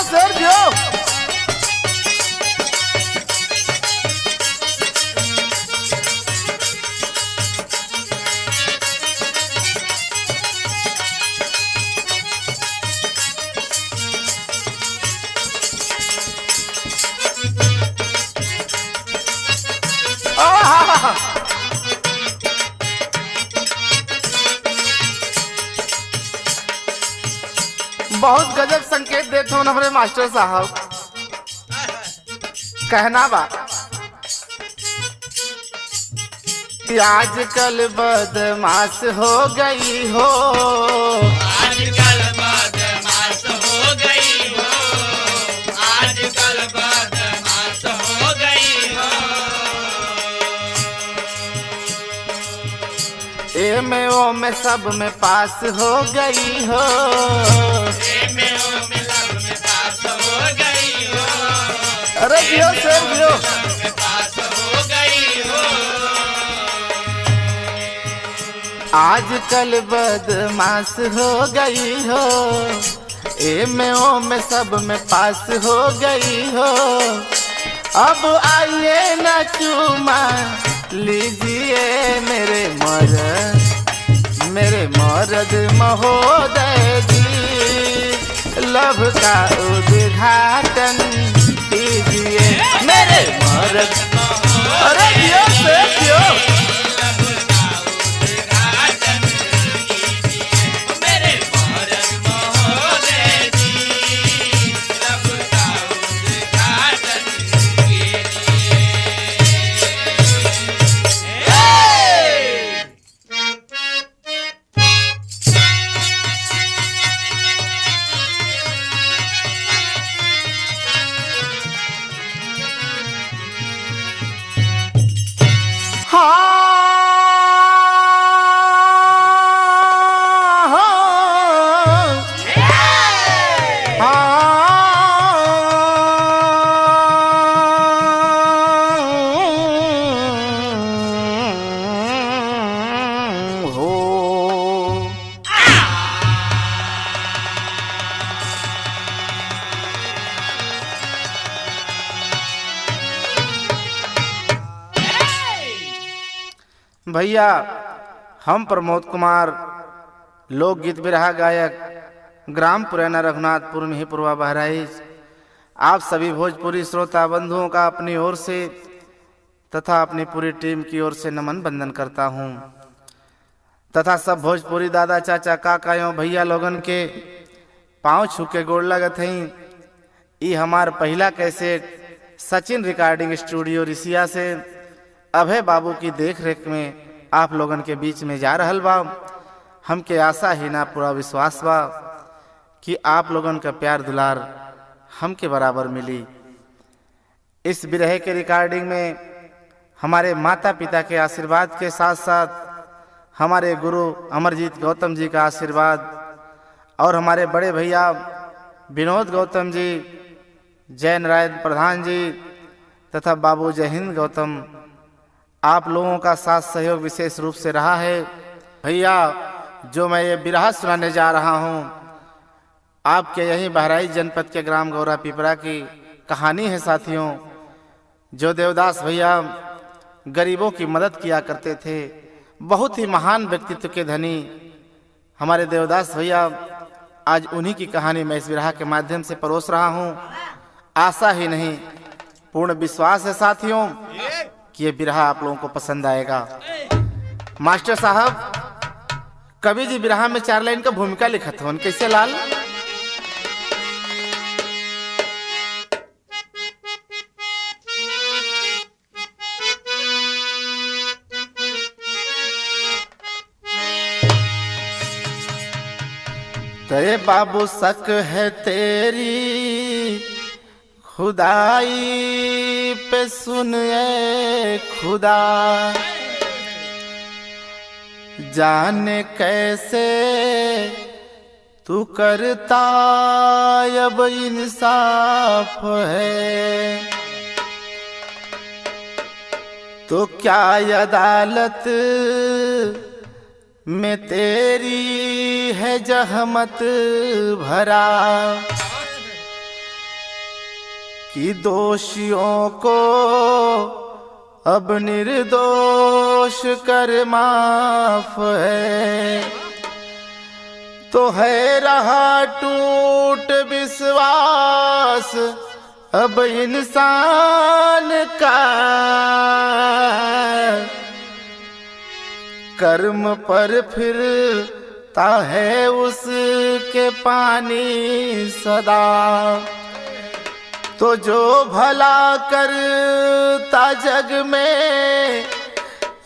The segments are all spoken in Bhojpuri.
सर्जियो। बहुत गजब संकेत देते हो हमारे मास्टर साहब। कहना बा आजकल बदमाश हो गई हो, आजकल बदमाश हो गई हो, आजकल बदमाश हो गई हो। ए में ओ में सब में पास हो गई हो, ए में ओ में सब में पास हो गई हो। अरे जियो सर जियो। सब में पास हो गई हो। आजकल बदमाश हो गई हो, ए में ओ में सब में पास हो गई हो। अब आइए न चूमा लीजिए मेरे मर्द महोदय जी, लव का उद्घाटन कीजिए मेरे मर्द। अरे जियो से जियो। भैया हम प्रमोद कुमार, लोकगीत बिरहा गायक, ग्राम पुराना रघुनाथपुर में ही पूर्वा बहराइच, आप सभी भोजपुरी श्रोता बंधुओं का अपनी ओर से तथा अपनी पूरी टीम की ओर से नमन बंदन करता हूं, तथा सब भोजपुरी दादा चाचा काकायों भैया लोगन के पांव छू के गोड़ लगत हई। ई हमार पहला cassette Sachin recording studio Risia से अभय बाबू की देख रेख में आप लोगन के बीच में जा रहल बा। हमके आशा ही ना पूरा विश्वास बा कि आप लोगन का प्यार दुलार हमके बराबर मिली। इस बिरहे के रिकॉर्डिंग में हमारे माता पिता के आशीर्वाद के साथ साथ हमारे गुरु अमरजीत गौतम जी का आशीर्वाद और हमारे बड़े भैया विनोद गौतम जी, जय नारायण प्रधान जी तथा बाबू जय हिंद गौतम, आप लोगों का साथ सहयोग विशेष रूप से रहा है। भैया जो मैं ये बिरहा सुनाने जा रहा हूँ आपके यही बहराइच जनपद के ग्राम गौरा पिपरा की कहानी है साथियों। जो देवदास भैया गरीबों की मदद किया करते थे, बहुत ही महान व्यक्तित्व के धनी हमारे देवदास भैया, आज उन्हीं की कहानी मैं इस बिरहा के माध्यम से परोस रहा हूँ। आशा ही नहीं पूर्ण विश्वास है साथियों कि ये बिरहा आप लोगों को पसंद आएगा। मास्टर साहब कवि जी बिरहा में 4 लाइन का भूमिका लिखत हो, कैसे लाल? तेरे बाबू शक है तेरी खुदाई पे, सुन ए खुदा जाने कैसे तू करता अब इंसाफ है। तो क्या अदालत में तेरी है जहमत भरा, कि दोषियों को अब निर्दोष कर माफ है, तो है रहा टूट विश्वास अब इंसान का। कर्म पर फिरता है उसके पानी सदा, तो जो भला करता जग में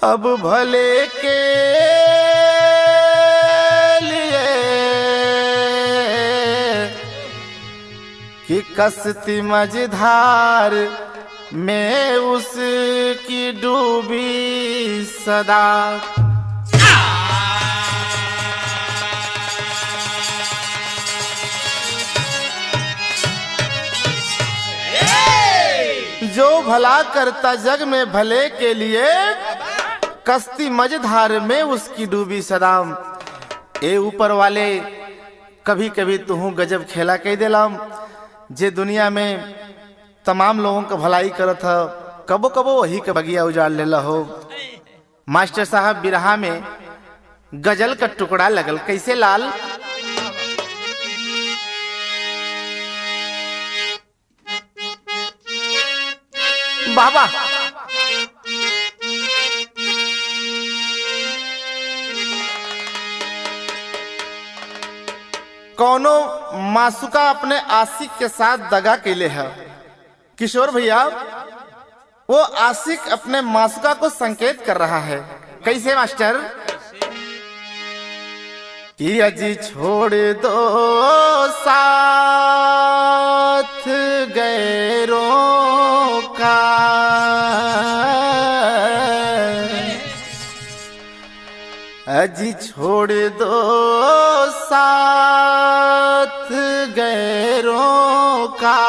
अब भले के लिए, कि कश्ती मझधार में उसकी डूबी सदा। जो भला करता जग में भले के लिए, कश्ती मझधार में उसकी डूबी सदा। ए ऊपर वाले कभी कभी तुहू गजब खेला कह दिलाम, जे दुनिया में तमाम लोगों का भलाई करत है, कबो कबो वही के बगिया उजाड़ लेला हो। मास्टर साहब बिरहा में गजल का टुकड़ा लगल कैसे लाल। बाबा कौनो मासूका अपने आशिक के साथ दगा कैले है। किशोर भैया वो आशिक अपने मासूका को संकेत कर रहा है, कैसे मास्टर? कि अजी छोड़ दो साथ गैरों का, अजी छोड़ दो साथ गैरों का,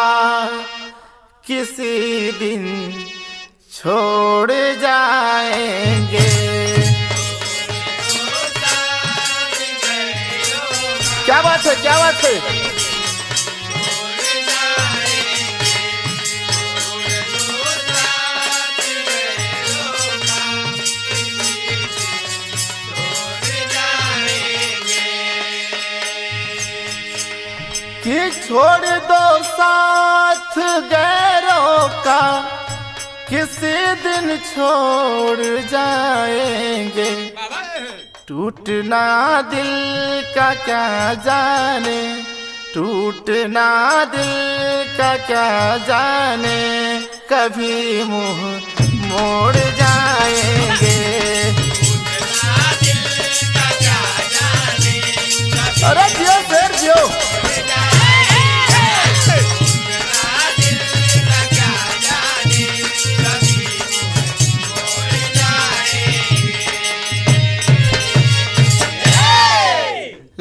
किसी दिन छोड़ जाएंगे। क्या बात है, क्या बात है। कि छोड़ दो साथ गैरों का, किसी दिन छोड़ जाएंगे। टूटना दिल का क्या जाने, टूटना दिल का क्या जाने, कभी मुंह मोड़ जाएंगे। अरे जियो शेर जियो।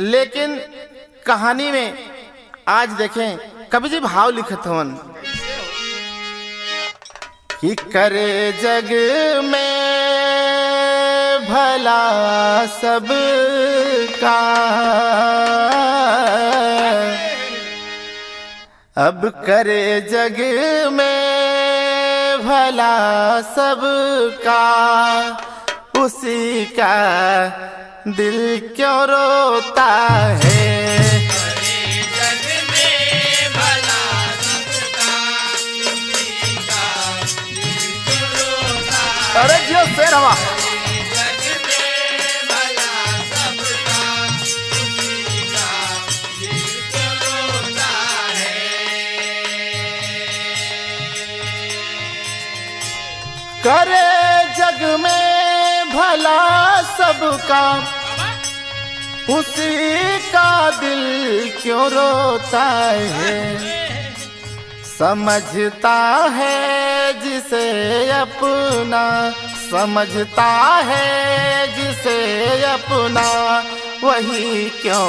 लेकिन कहानी में आज देखें कवि जी भाव लिखत हवन कि करे जग में भला सब का, अब करे जग में भला सब का, उसी का दिल क्यों रोता है। जग में भला सबका, उसी का दिल क्यों रोता है। अरे जियो शेर हवा। जग में भला सबका, उसी का दिल क्यों रोता है। करे जग में भला सबका, उसी का दिल क्यों रोता है। समझता है जिसे अपना, समझता है जिसे अपना, वही क्यों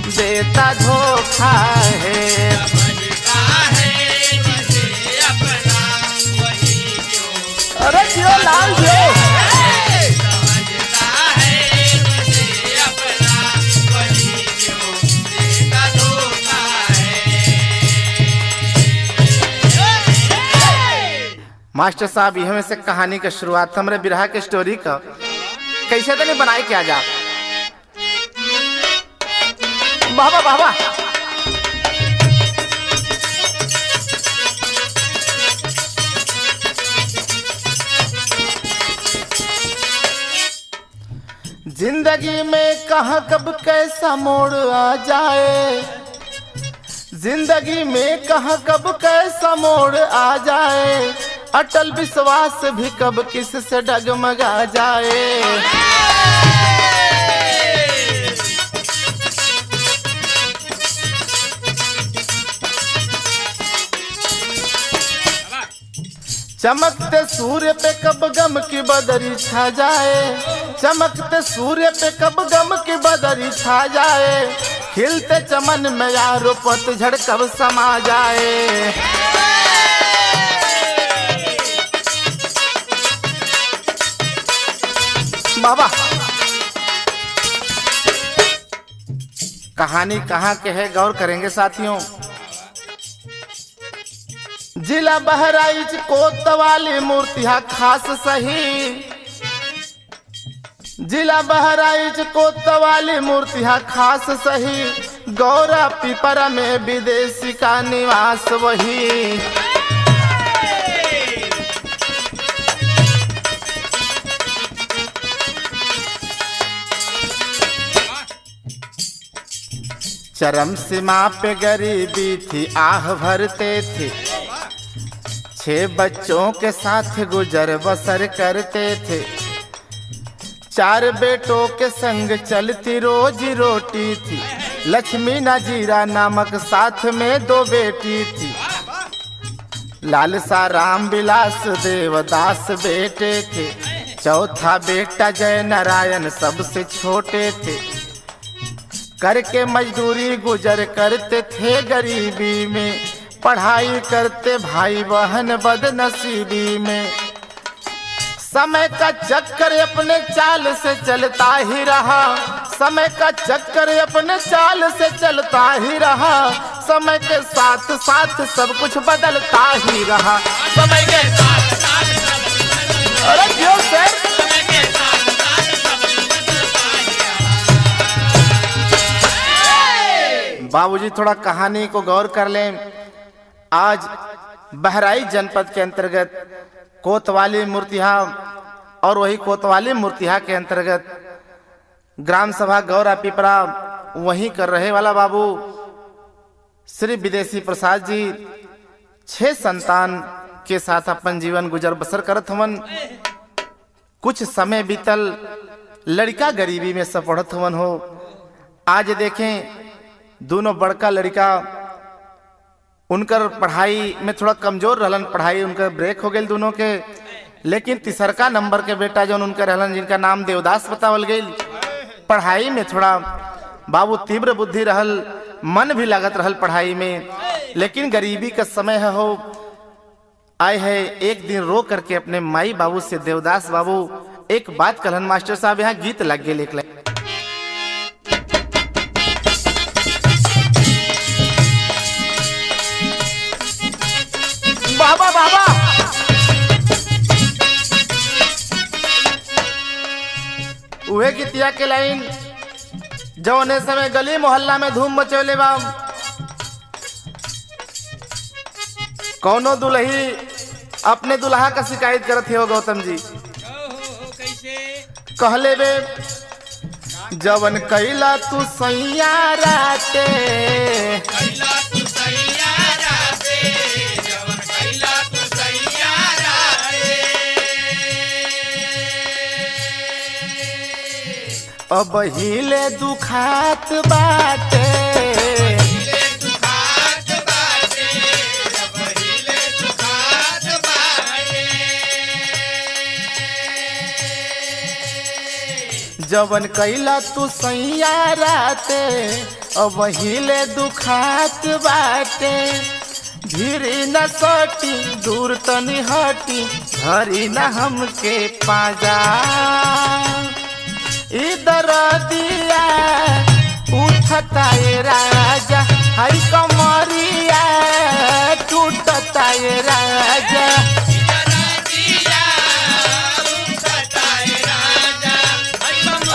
देता धोखा है। समझता है जिसे अपना, वही क्यों। अरे जियो लाल जियो। मास्टर साहब यह से कहानी का शुरुआत हमरे बिरहा के स्टोरी का कैसे तनी बनाए क्या जा। बाबा बाबा जिंदगी में कहाँ कब कैसा मोड़ आ जाए, जिंदगी में कहाँ कब कैसा मोड़ आ जाए, अटल विश्वास भी कब किस से डगमगा जाए। चमकते सूर्य पे कब गम की बदरी छा जाए, चमकते सूर्य पे कब गम की बदरी छा जाए, खिलते चमन में यारो पतझड़ कब समा जाए। बाबा कहानी कहाँ के है गौर करेंगे साथियों। जिला बहराइच कोतवाली मूर्तिया खास सही, जिला बहराइच कोतवाली मूर्तिया खास सही, गौरा पिपरा में विदेशी का निवास वही। चरम सीमा पे गरीबी थी, आह भरते थे, 6 बच्चों के साथ गुजर बसर करते थे, 4 बेटों के संग चलती रोजी रोटी थी, लक्ष्मी नाजीरा नामक साथ में 2 बेटी थी, लालसा राम विलास देवदास बेटे थे, चौथा बेटा जय नारायण सबसे छोटे थे, करके मजदूरी गुजर करते थे गरीबी में, पढ़ाई करते भाई बहन बदनसीबी में। समय का चक्कर अपने चाल से चलता ही रहा, समय का चक्कर अपने चाल से चलता ही रहा, समय के साथ साथ सब कुछ बदलता ही रहा, समय के साथ साथ। अरे क्यों सर बाबूजी थोड़ा कहानी को गौर कर लें। आज बहराइच जनपद के अंतर्गत कोतवाली मूर्तिया और वही कोतवाली मूर्तिया के अंतर्गत ग्राम सभा गौरा पिपरा वहीं कर रहे वाला बाबू श्री विदेशी प्रसाद जी 6 संतान के साथ अपन जीवन गुजर बसर करत हवन। कुछ समय बीतल, लड़का गरीबी में सब पढ़त हवन हो। आज देखें दोनों बड़का लड़का उनकर पढ़ाई में थोड़ा कमजोर रहलन, पढ़ाई उनका ब्रेक हो गई दोनों के, लेकिन तीसरका नंबर के बेटा जो उनका रहलन जिनका नाम देवदास बतावल गई, पढ़ाई में थोड़ा बाबू तीव्र बुद्धि रहल, मन भी लागत रहल पढ़ाई में, लेकिन गरीबी का समय है हो आए है। एक दिन रो करके अपने माई बाबू से देवदास बाबू एक बात कहलन। मास्टर साहब यहाँ गीत लग गए लिख। बाबा बाबा उहे गीतिया के लाइन जौने समय गली मोहल्ला में धूम मचौले बा। कौनो दुल्ही अपने दुल्हा का शिकायत करत हो गौतम जी, कैसे कहले बे जवन कैला तू सैया राते, कैला तू सैया राते, जवन कैला तू सैया राते, अब हिले दुखात बाटे, हिले दुखात बाटे, अब हिले दुखात बाटे, जवन कैला तू सैया राते, अब हिले दुखात बाटे, धीरे न सटी दूर तनी हटी, धरी न हमके पाजा, इधर दिया उठता ये राजा, हई कमरिया टूटता ये राजा, इधर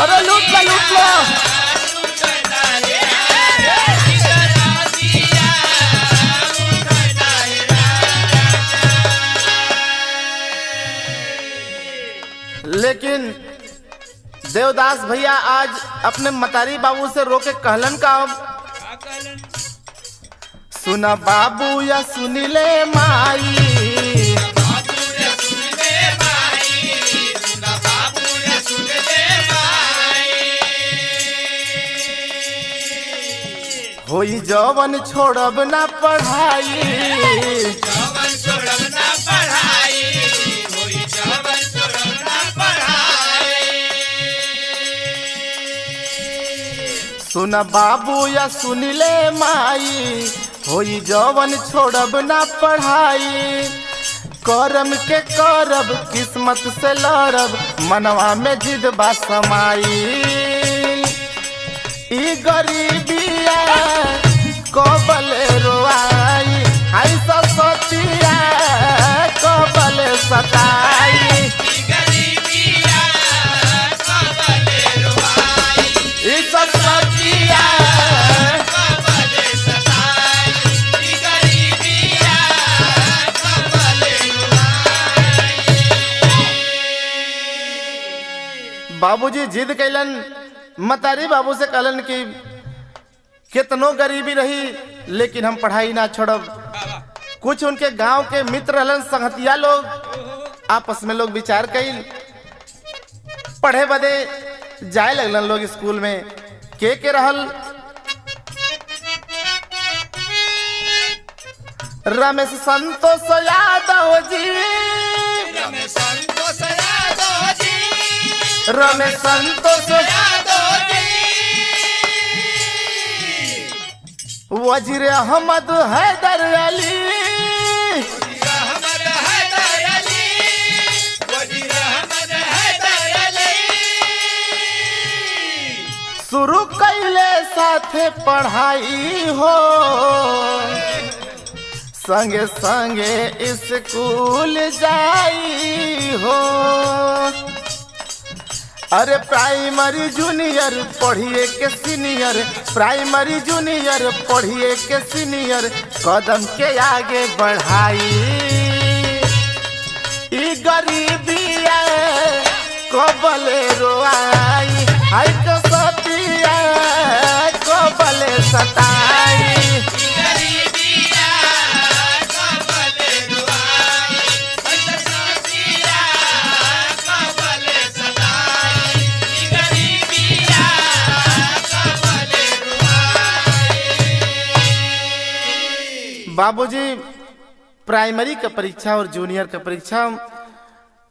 अरे लूट लो लूट लो। लेकिन देवदास भैया आज अपने मतारी बाबू से रोके कहलन का सुना बाबू या सुनिले माई, होई जवन छोड़ब ना पढ़ाई, सुना बाबू या सुनिले माई, होई जवन छोड़ब ना पढ़ाई, करम के करब किस्मत से लड़ब, मनवा में जिद बा समाई, ई गरीबिया कबले रोआई, आई सतिया कबले सताई, ई सतिया बाबूजी जिद कैलन, मतारी बाबू से कहलन कि कितनो गरीबी रही लेकिन हम पढ़ाई ना छोड़ब। कुछ उनके गांव के मित्र रहलन, संगतिया लोग, आपस में लोग विचार कैल, पढ़े बदे जाए लगलन लोग स्कूल में। के रहल रमेश संतोष यादव जी, रमेश संतोष वजीर अहमद हैदर अली, शुरू कैले साथे पढ़ाई हो, संगे संगे स्कूल जाई हो, अरे प्राइमरी जूनियर पढ़िए के सीनियर, प्राइमरी जूनियर पढ़िए के सीनियर, कदम के आगे बढ़ाई, ई गरीबिया कबले रोआई, आई तो सतिया कबले सताई, बाबूजी प्राइमरी का परीक्षा और जूनियर का परीक्षा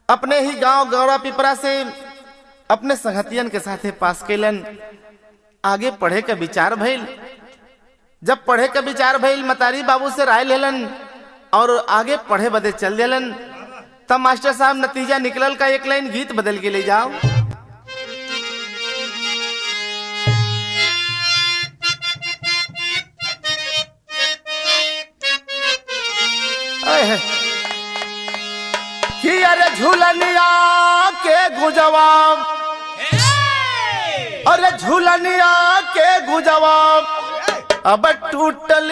अपने ही गांव गौरा पिपरा से अपने संगतियन के साथे पास कैलन। आगे पढ़े का विचार भइल, जब पढ़े का विचार भइल मतारी बाबू से राय लेलन और आगे पढ़े बदे चल देलन। तब मास्टर साहब नतीजा निकलल का एक लाइन गीत बदल के ले जाओ। कि अरे झूलनिया के गुजवाम, अरे झूलनिया के गुजवाम, अब टूटल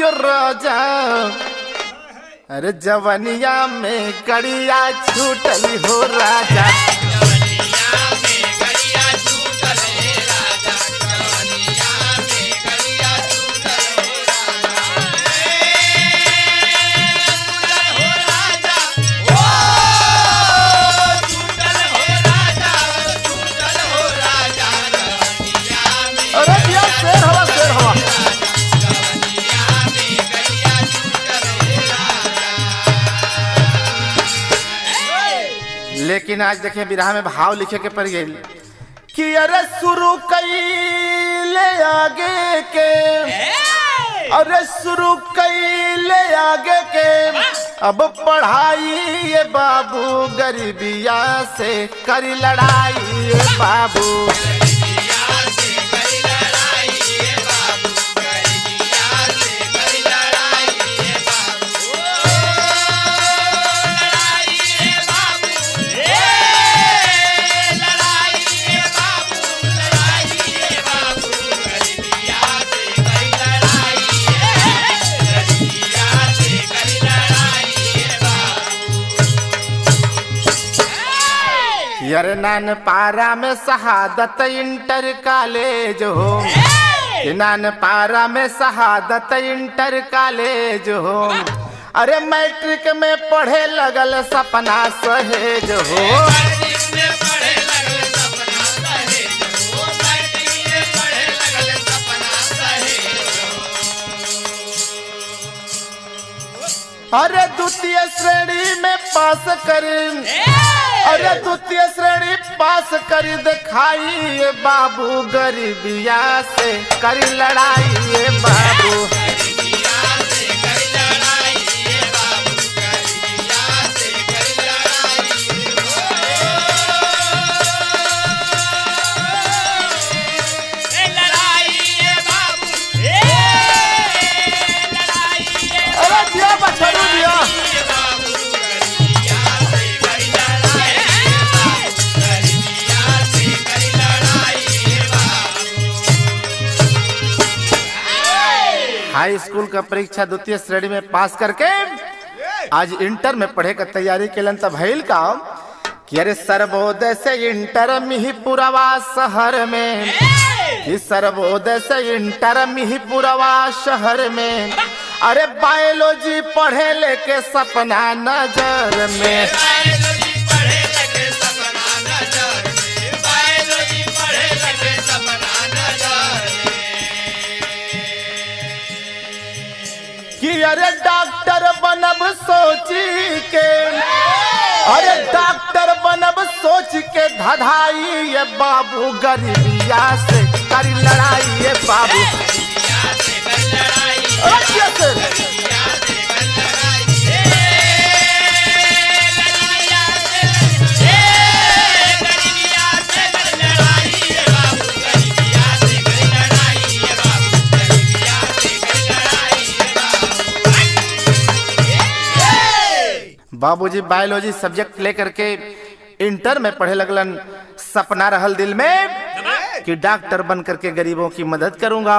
यो राजा, अरे जवनिया में कड़िया छूटल हो राजा, लेकिन आज देखें बिरहा में भाव लिखे के पड़ गई कि अरे शुरू कैले आगे के, अरे शुरू कैले आगे के, अब पढ़ाई ये बाबू गरीबिया से करी लड़ाई ये बाबू, अरे नान पारा में शहादत इंटर कॉलेज हो, नान पारा में शहादत इंटर कॉलेज हो। अरे मैट्रिक में पढ़े लगल सपना सहेज हो। अरे द्वितीय श्रेणी में पास करी, अरे द्वितीय श्रेणी पास करी दिखाई बाबू, गरीबिया से करी लड़ाई बाबू। हाई स्कूल का परीक्षा द्वितीय श्रेणी में पास करके आज इंटर में पढ़े का तैयारी केलन तब भइल का कि अरे सर्वोदय से इंटर मिहीपुरवा शहर में, इस सर्वोदय से इंटर मिहीपुरवा शहर में। अरे बायोलॉजी पढ़े लेके सपना नजर में, कि अरे डॉक्टर बनब सोची के, अरे डॉक्टर बनब सोच के धधाई ये बाबू, गरीबिया से करी लड़ाई ये बाबू। बाबूजी बायोलॉजी सब्जेक्ट लेकर के इंटर में पढ़े लगलन। सपना रहल दिल में कि डॉक्टर बन करके गरीबों की मदद करूंगा।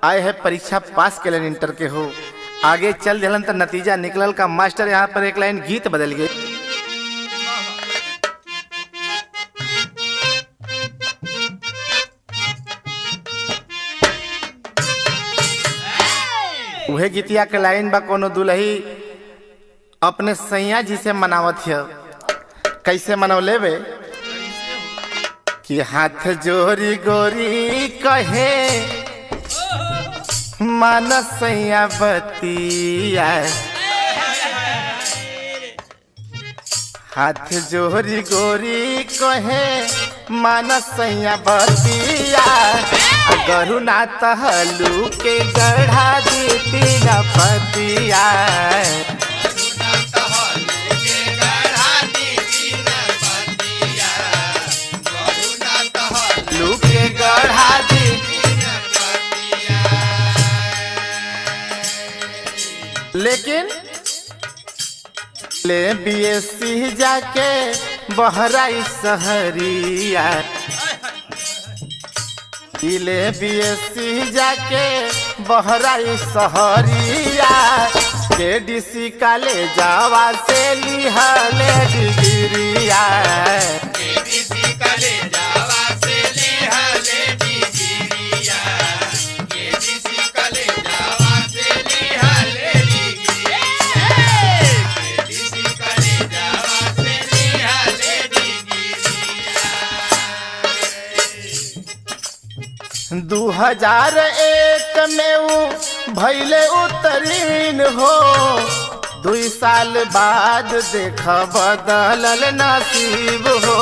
आए है परीक्षा पास केलन इंटर के हो, आगे चल दिलन तो नतीजा निकलल का मास्टर यहाँ पर एक लाइन गीत बदल गई। वह गीतिया के लाइन बा कोनो दुल्ही अपने सैया जी से मनावत है। कैसे मनौले बे कि हाथ जोरी गोरी कहे मानस सैया बतिया, हाथ जोरी गोरी कहे मानस सैया बतिया। गरु ना तहलू के गढ़ा देती न पतिया, लूके गढ़ा दी। लेकिन ले बीएससी जाके बहराई सहरिया, ले बीएससी जाके बहराई सहरिया। केडीसी कॉलेजवा से लिहले डिग्रिया, दू 2001 में ऊ भैले उत्तीर्ण हो। 2 साल बाद देख बदलल नसीब हो।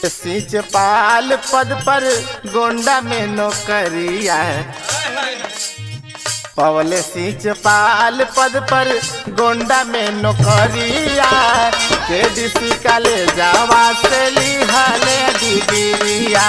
सिंचपाल पद पर गोंडा में नौकरिया, पवले सिंचपाल पद पर गोंडा में नौकरिया। केडीसी कॉलेजवा से लिहले डिग्रिया।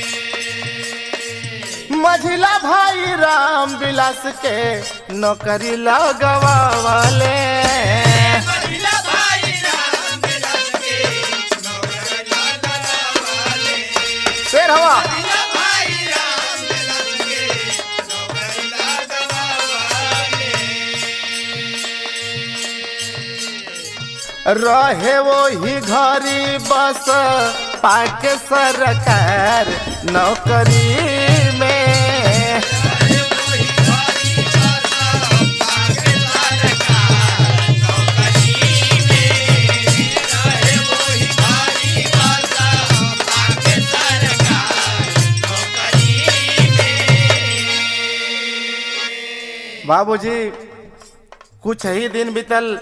मझिला भाई राम विलास के नौकरी लगवाले। मझिला भाई राम विलास के नौकरी लगवाले। शेर हवा मझिला भाई राम विलास के नौकरी लगवाले। रहे वो ही घरी बस पाके सरकार नौकरी में। बाबूजी कुछ ही दिन बीतल,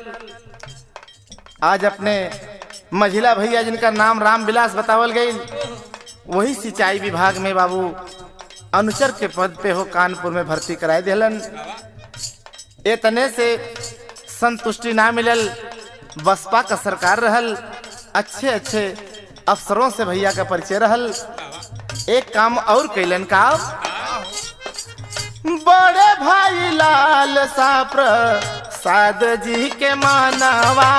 आज अपने मझिला भैया जिनका नाम राम विलास बतावल गई, वही सिंचाई विभाग में बाबू अनुचर के पद पे हो कानपुर में भर्ती कराए दिलन। इतने से संतुष्टि ना मिलल, बसपा का सरकार रहल, अच्छे अच्छे अफसरों से भैया का परिचय रहल। एक काम और कैलन का, बड़े भाई लाल साप्र साद जी के मानवा।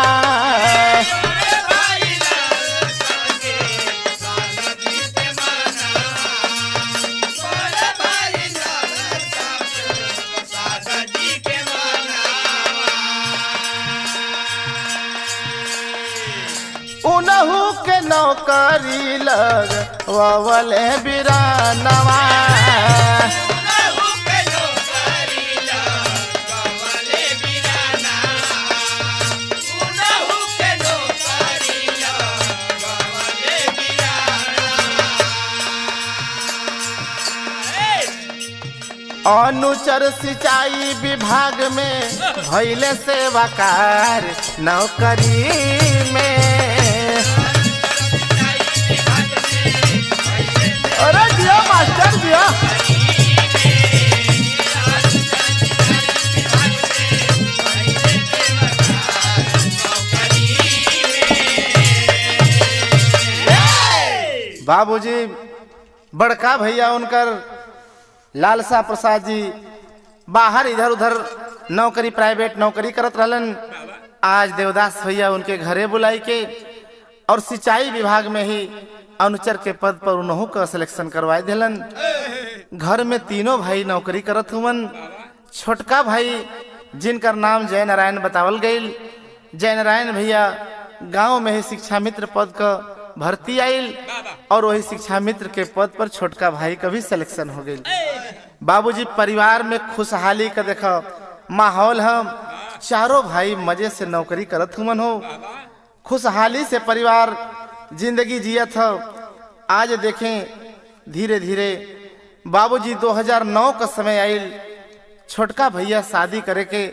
उनहु के नौकरी लगवाले बिरानवा। अनुचर सिंचाई विभाग में भैले सेवाकार नौकरी में। अरे दिया मास्टर दिया। बाबूजी बड़का भैया उनकर लालसा प्रसाद जी बाहर इधर उधर नौकरी, प्राइवेट नौकरी करत रहलन। आज देवदास भैया उनके घरे बुलाई के और सिंचाई विभाग में ही अनुचर के पद पर उन्हों का सिलेक्शन करवाए दिलन। घर में तीनों भाई नौकरी करत हुवन। छोटका भाई जिनका नाम जय नारायण बतावल गई, जय नारायण भैया गांव में ही शिक्षा मित्र पद का भर्ती आयल और वही शिक्षा मित्र के पद पर छोटका भाई का भी सिलेक्शन हो गई। बाबूजी परिवार में खुशहाली का देखो माहौल, हम चारों भाई मजे से नौकरी करत हुमन हो, खुशहाली से परिवार जिंदगी जियत हो। आज देखें धीरे धीरे बाबूजी 2009 का समय आयल, छोटका भैया शादी करे के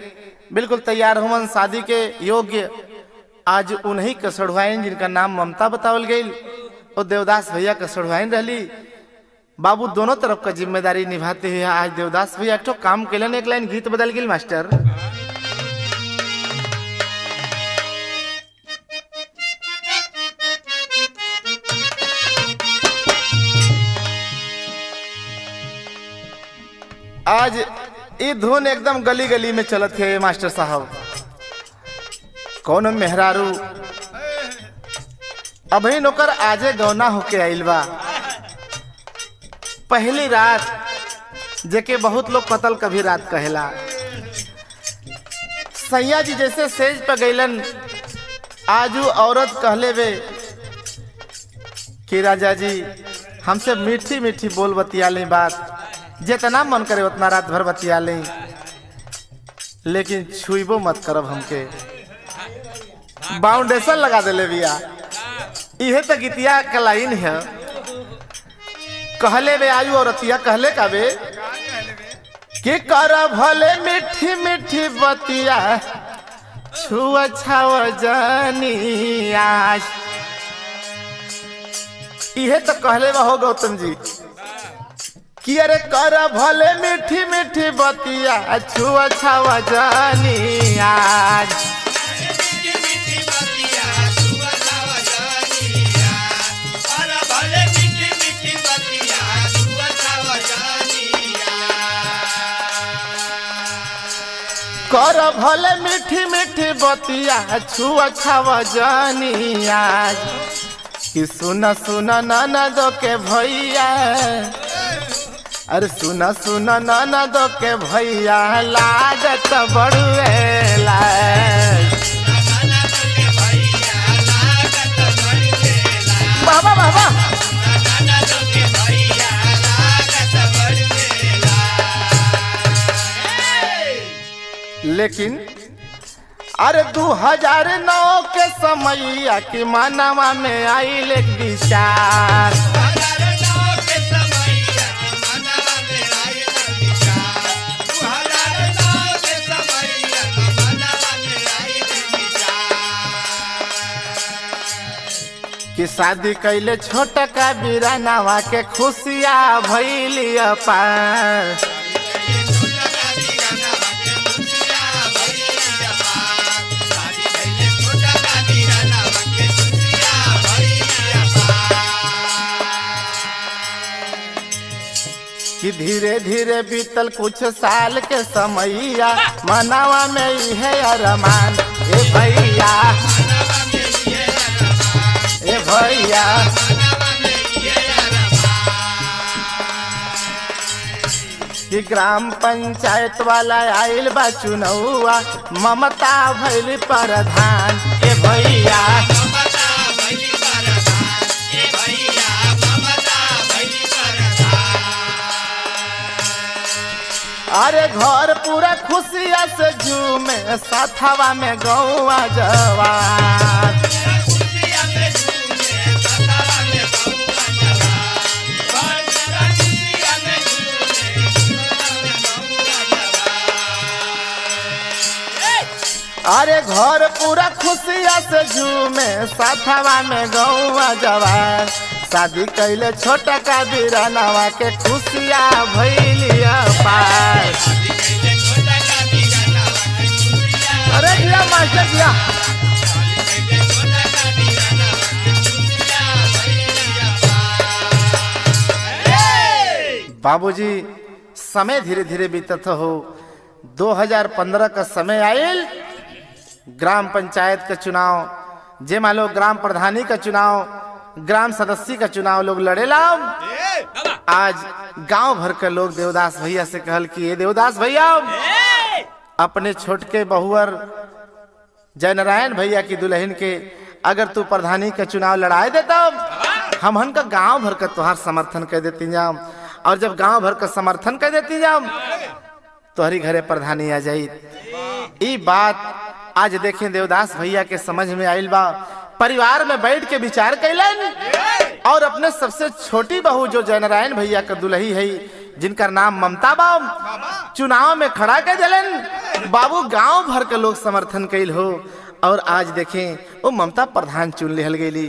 बिल्कुल तैयार हुमन, शादी के योग्य। आज उन्हीं का सढ़वाइन जिनका नाम ममता बतावल गई और देवदास भैया का सढ़वाइन रहली। बाबू दोनों तरफ का जिम्मेदारी निभाते हुए आज देवदास भैया एक तो काम केलन, एक लाइन गीत बदल गई मास्टर। आज ये धुन एकदम गली गली में चलत है मास्टर साहब। कौन मेहरारू अभी नौकर आजे गौना होके आइल बा। पहली रात जेके बहुत लोग कतल कभी रात कहेला। सैया जी जैसे सेज पे गईलन, आजू औरत कहले बे कि राजा जी हमसे मीठी मीठी बोल बतिया लें, बात जितना मन करे उतना रात भर बतिया लें, लेकिन छुईबो मत करब हमके। बाउंडेशन लगा दे बिया। इहे तो गीतिया का लाइन है। कहले बे आयु औरतिया कहले का बे कि कर भले मीठी मीठी बतिया छुआ छाव जानी आज। इहे तो कहले बा हो गौतम जी कि अरे कर भले मीठी मीठी बतिया छुआ छाव जानी आज। कर भले मीठी मीठी बतिया छुआ छावा जानिया कि सुना सुना ननदो के भैया अरे सुना सुना ननदो के भैया लागत बड़ुएला बाबा बाबा लेकिन अरे 2009 के समैया की मानवा में आइल एक विचार कि शादी कैले छोटा का बिरानावा के खुशिया भइली अपार कि धीरे धीरे बीतल कुछ साल के समैया मनावा में है अरमान ए भैया ए भैया कि ग्राम पंचायत वाला आइल बा चुनौआ ममता भइल प्रधान ए भैया अरे घर पूरा खुशिया से झूमे साथवा में गौआ जवान अरे घर पूरा खुशिया से झूमे साथवा में गौआ जवान शादी कैले छोटा का बिरानावा के खुशिया भइली अपार अरे दिया मास्टर दिया बाबूजी समय धीरे धीरे बीतत हो 2015 का समय आयल ग्राम पंचायत का चुनाव जे मान लो ग्राम प्रधानी का चुनाव ग्राम सदस्य का चुनाव लोग लड़ेला आज गांव भर के लोग देवदास भैया से कहल कि ये देवदास भैया अपने छोटके बहुअर जयनारायण भैया की दुल्हन के अगर तू प्रधानी का चुनाव लड़ाए देता हम का गांव भर का तुहार समर्थन कर देती जाम और जब गांव भर का समर्थन कर देती जाम तोहरी घरे प्रधानी आ जाई। ई बात आज देखें देवदास भैया के समझ में आइल बा परिवार में बैठ के विचार कैलन और अपने सबसे छोटी बहू जो जयनारायण भैया का दुल्ही है जिनका नाम ममता बा चुनाव में खड़ा कर दिलन बाबू गांव भर के लोग समर्थन कैल हो और आज देखें वो ममता प्रधान चुन लिहल गई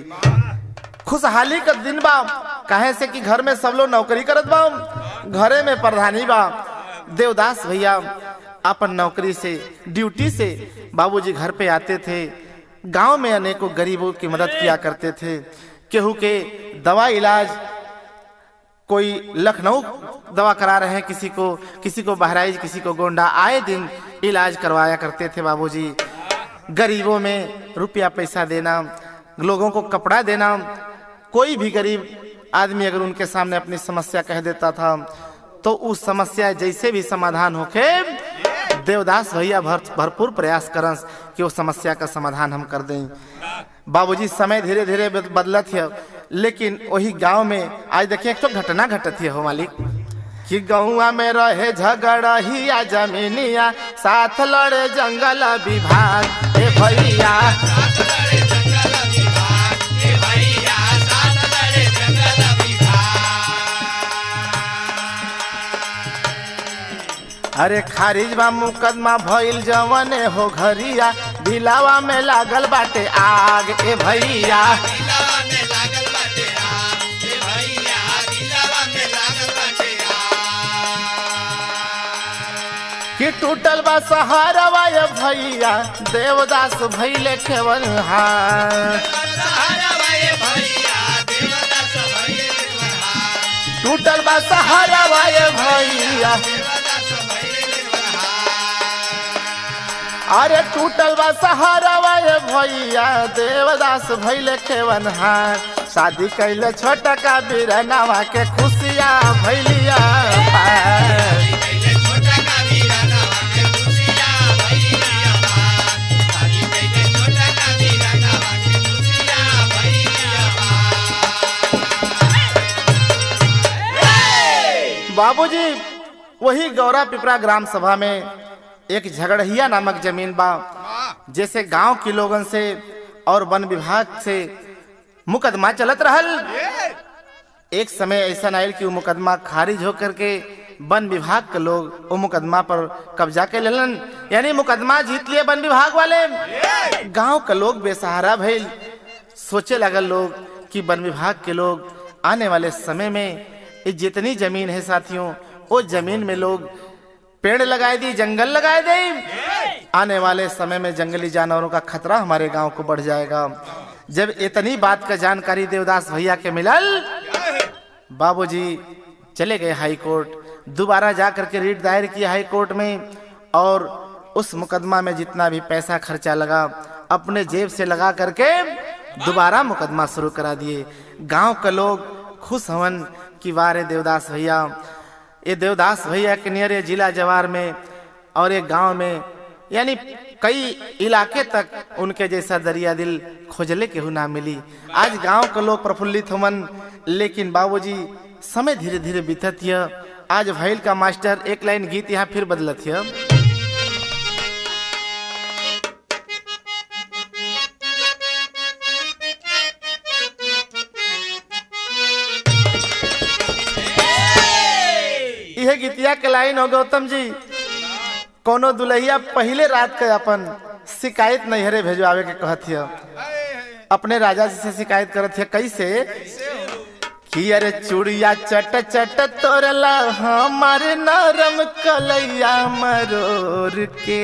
खुशहाली का दिन बा कहे से कि घर में सब लोग नौकरी करत बा घरे में प्रधानी बा देवदास भैया अपन नौकरी से ड्यूटी से बाबूजी घर पे आते थे गांव में अनेकों गरीबों की मदद किया करते थे केहू के दवा इलाज कोई लखनऊ दवा करा रहे हैं किसी को बहराइच किसी को गोंडा आए दिन इलाज करवाया करते थे बाबूजी गरीबों में रुपया पैसा देना लोगों को कपड़ा देना कोई भी गरीब आदमी अगर उनके सामने अपनी समस्या कह देता था तो उस समस्या जैसे भी समाधान होके देवदास भैया भरपूर प्रयास करन कि वो समस्या का समाधान हम कर दें। बाबूजी समय धीरे धीरे बदलत है लेकिन वही गांव में आज देखिए एक तो घटना घटत है हो मालिक कि गौवा में रहे झगड़हिया जमीनिया साथ लड़े जंगल विभाग ए भैया अरे खारिज बा मुकदमा भइल जवने हो घरिया दिलावा में लागल बाटे आग ए भैया कि टूटल बा सहारवा ए भैया देवदास भइले खेवन टूटल बा सहारवा ए भैया अरे टूटल बा सहारावा ये भैया देवदास भैले खेवनहार शादी कैले छोटा का बिरनावा के खुशियाँ भैलिया पार। बाबूजी वही गौरा पिपरा ग्राम सभा में एक झगड़िया नामक जमीन बा जैसे गांव के लोगन से और वन विभाग से मुकदमा चलत रहल। एक समय ऐसा आयल कि वो मुकदमा खारिज होकर के वन विभाग के लोग वो मुकदमा पर कब्जा कर लेलन, यानी मुकदमा जीत लिए वन विभाग वाले। गांव के लोग बेसहारा भइल, सोचे लगल लोग कि वन विभाग के लोग आने वाले समय में ये जितनी जमीन है साथियों वो जमीन में लोग पेड़ लगाए दी, जंगल लगाए दे, आने वाले समय में जंगली जानवरों का खतरा हमारे गांव को बढ़ जाएगा। जब इतनी बात का जानकारी देवदास भैया के मिलल, बाबूजी चले गए हाई कोर्ट, दोबारा जा करके रिट दायर किया हाई कोर्ट में और उस मुकदमा में जितना भी पैसा खर्चा लगा अपने जेब से लगा करके दोबारा मुकदमा शुरू करा दिए। गांव के लोग खुश हवन कि वारे देवदास भैया, ये देवदास भैया के नियर जिला जवार में और एक गांव में यानी कई इलाके तक उनके जैसा दरिया दिल खोजले केहू ना मिली। आज गांव के लोग प्रफुल्लित होवन, लेकिन बाबूजी समय धीरे धीरे बीतत है। आज भैल का मास्टर एक लाइन गीत यहाँ फिर बदलत है। यह गीतिया के लाइन हो गौतम जी, कोनो दुल्हिया पहले रात के अपन शिकायत नैहरे भेजवावे के कहत है, अपने राजा जी से शिकायत करत है। कैसे कि अरे चूड़िया चट चट तोरला हमार नरम कलैया मरोर के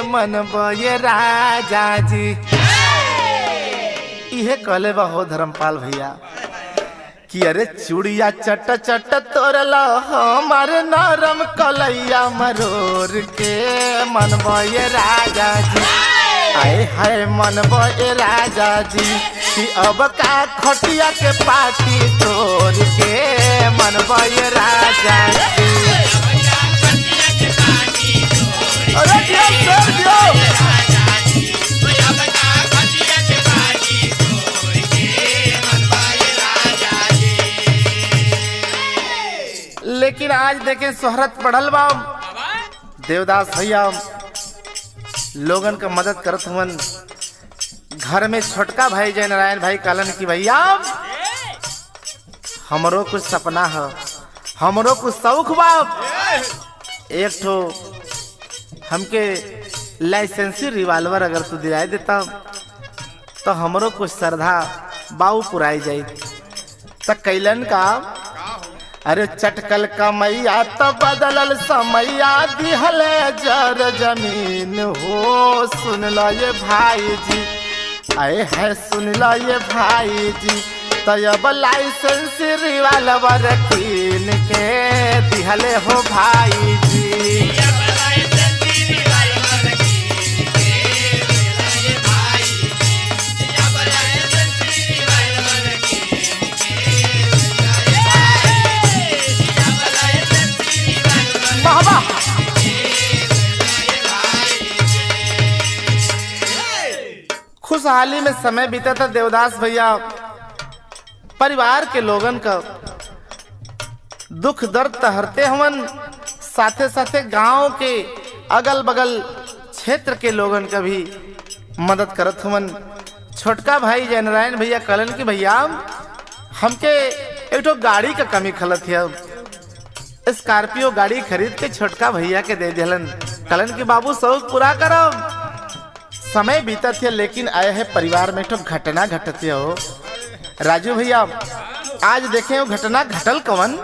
मनबो ये राजा जी। इहे कहले बा हो धर्मपाल भैया कि अरे चूड़िया चट चट तोरला हमार नरम कलैया मरोर के मनबो ये राजा जी। आए हाय मनबो ये राजा जी कि अब का खटिया के पाटी तोड़ के मनबो ये राजा जी। अरे दियो सर दियो। लेकिन आज देखें शोहरत पढ़ल बा, देवदास भैया लोगन का मदद करत हुवन। घर में छोटका भाई जय नारायण भाई कालन की भैया हमरो कुछ सपना है, हमरो कुछ शौक बा, एक ठो हमके लाइसेंसी रिवाल्वर अगर तू दिलाई देता तो हमरो कुछ श्रद्धा बाऊ पुराई जाई। तो कैलन का अरे चटकल का मैया तो बदलल समैया दिहल जर जमीन हो। सुन लो ये भाई जी, आए है सुन लो ये भाई जी, तो अब लाइसेंस रिवाल्वर कीन के दिहले हो भाई जी। खुशहाली में समय बीता था देवदास भैया परिवार के लोगन का दुख दर्द तहरते हवन, साथे साथे गांव के अगल बगल क्षेत्र के लोगन का भी मदद करत हवन। छोटका भाई जय नारायण भैया कलन की भैया हमके एक तो गाड़ी का कमी खलत है, स्कॉर्पियो गाड़ी खरीद के छोटका भैया के दे दिलन। कलन की बाबू शौक पूरा करो। समय बीतत है लेकिन आए है परिवार में तो घटना घटत हो। राजू भैया आज देखें वो घटना घटल कवन।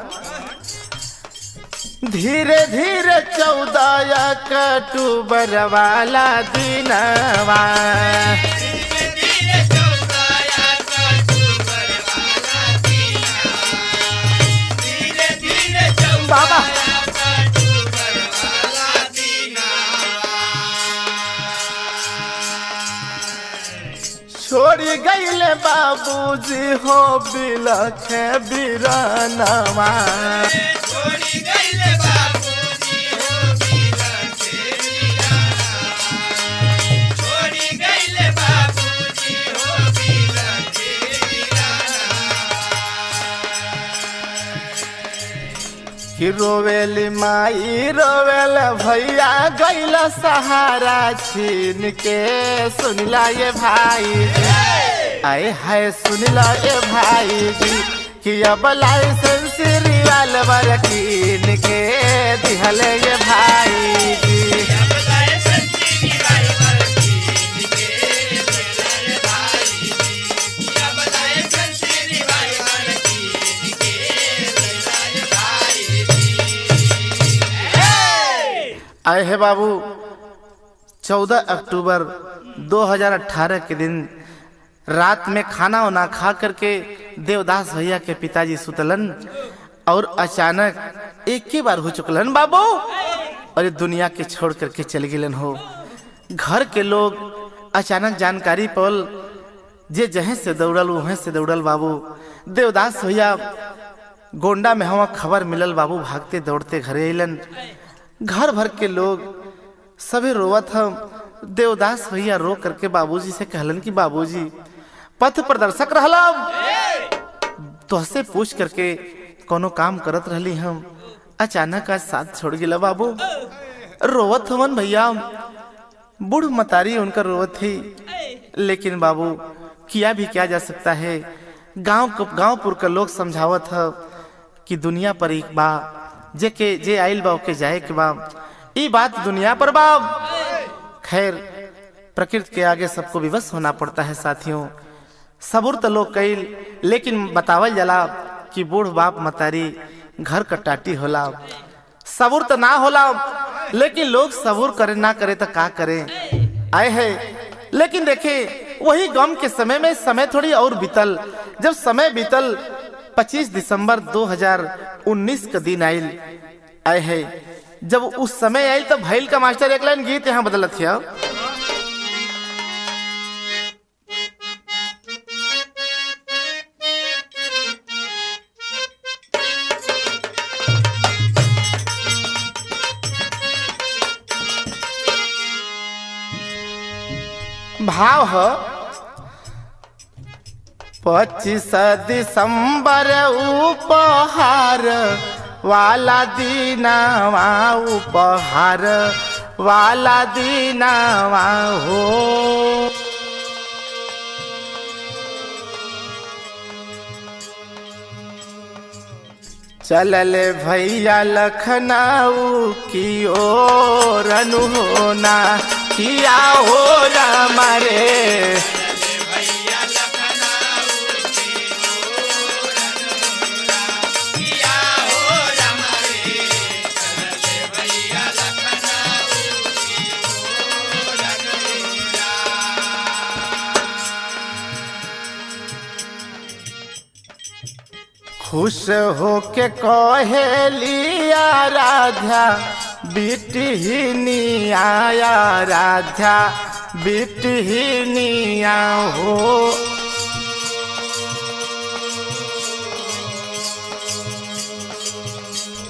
धीरे धीरे 14 अक्टूबर वाला दिनवा, बाबा बाबूजी हो बिलखे बिरनवा। छोड़ी गईले बाबूजी हो बिलखे बिरनवा। छोड़ी गईले बाबूजी हो बिलखे बिरनवा। कि रोवेली माई रोवेल भैया गैल सहारा छीन के। सुनला ये भाई आए हाय सुनला ये भाई जी कि अब लाइसेंस रिवाल्वर कीन के दिहले ये भाई जी। अब लाइसेंस रिवाल्वर कीन के दिहले भाई जी। अब लाइसेंस रिवाल्वर कीन के दिहले भाई जी। आए है बाबू 14 अक्टूबर 2018 के दिन रात में खाना वाना खा करके देवदास भैया के पिताजी सुतलन और अचानक एक ही बार हो चुकलन बाबू और ये दुनिया के छोड़ करके चले गिलन हो। घर के लोग अचानक जानकारी पल जे जहें से दौड़ल वहें से दौड़ल बाबू। देवदास भैया गोंडा में हवा खबर मिलल बाबू, भागते दौड़ते घरे अलन। घर भर के लोग सभी रोवत हम। देवदास भैया रो करके बाबूजी से कहलन कि बाबूजी पथ प्रदर्शक रहला तोहसे पूछ करके कोनो काम करत रहली हम, अचानक आज साथ छोड़ गिला बाबू। रोवत हवन भैया, बूढ़ मतारी उनका रोवत थी, लेकिन बाबू किया भी क्या जा सकता है। गांवपुर का लोग समझावत है कि दुनिया पर एक बा जे आइल बा के जाए के बा, ई बात दुनिया पर बा। खैर प्रकृति के आगे सबको विवश होना पड़ता है साथियों। सबूर तो लोग कईल, लेकिन बतावल जाला कि बूढ़ बाप मतारी घर का टाटी होला। सबूर तो ना होला, लेकिन लोग सबूर करे ना करे तो का करे। आए है लेकिन देखे वही गम के समय में समय थोड़ी और बीतल। जब समय बीतल 25 दिसंबर 2019 का दिन आयल। आए है जब उस समय आयल तो भैल का मास्टर एक लाइन गीत यहाँ बदलत है। भाव है 25 दिसंबर उपहार वाला दीनावा, उपहार वाला दीनावा हो। चलले भैया लखनऊ की ओर होना किया हो हमारे। भैया लखनऊ की ओर किया हो हमारे। भैया लखनऊ की ओर। खुश हो के कहेलिया राधा बिटहिनी आया, राधा बिटहिनी हो।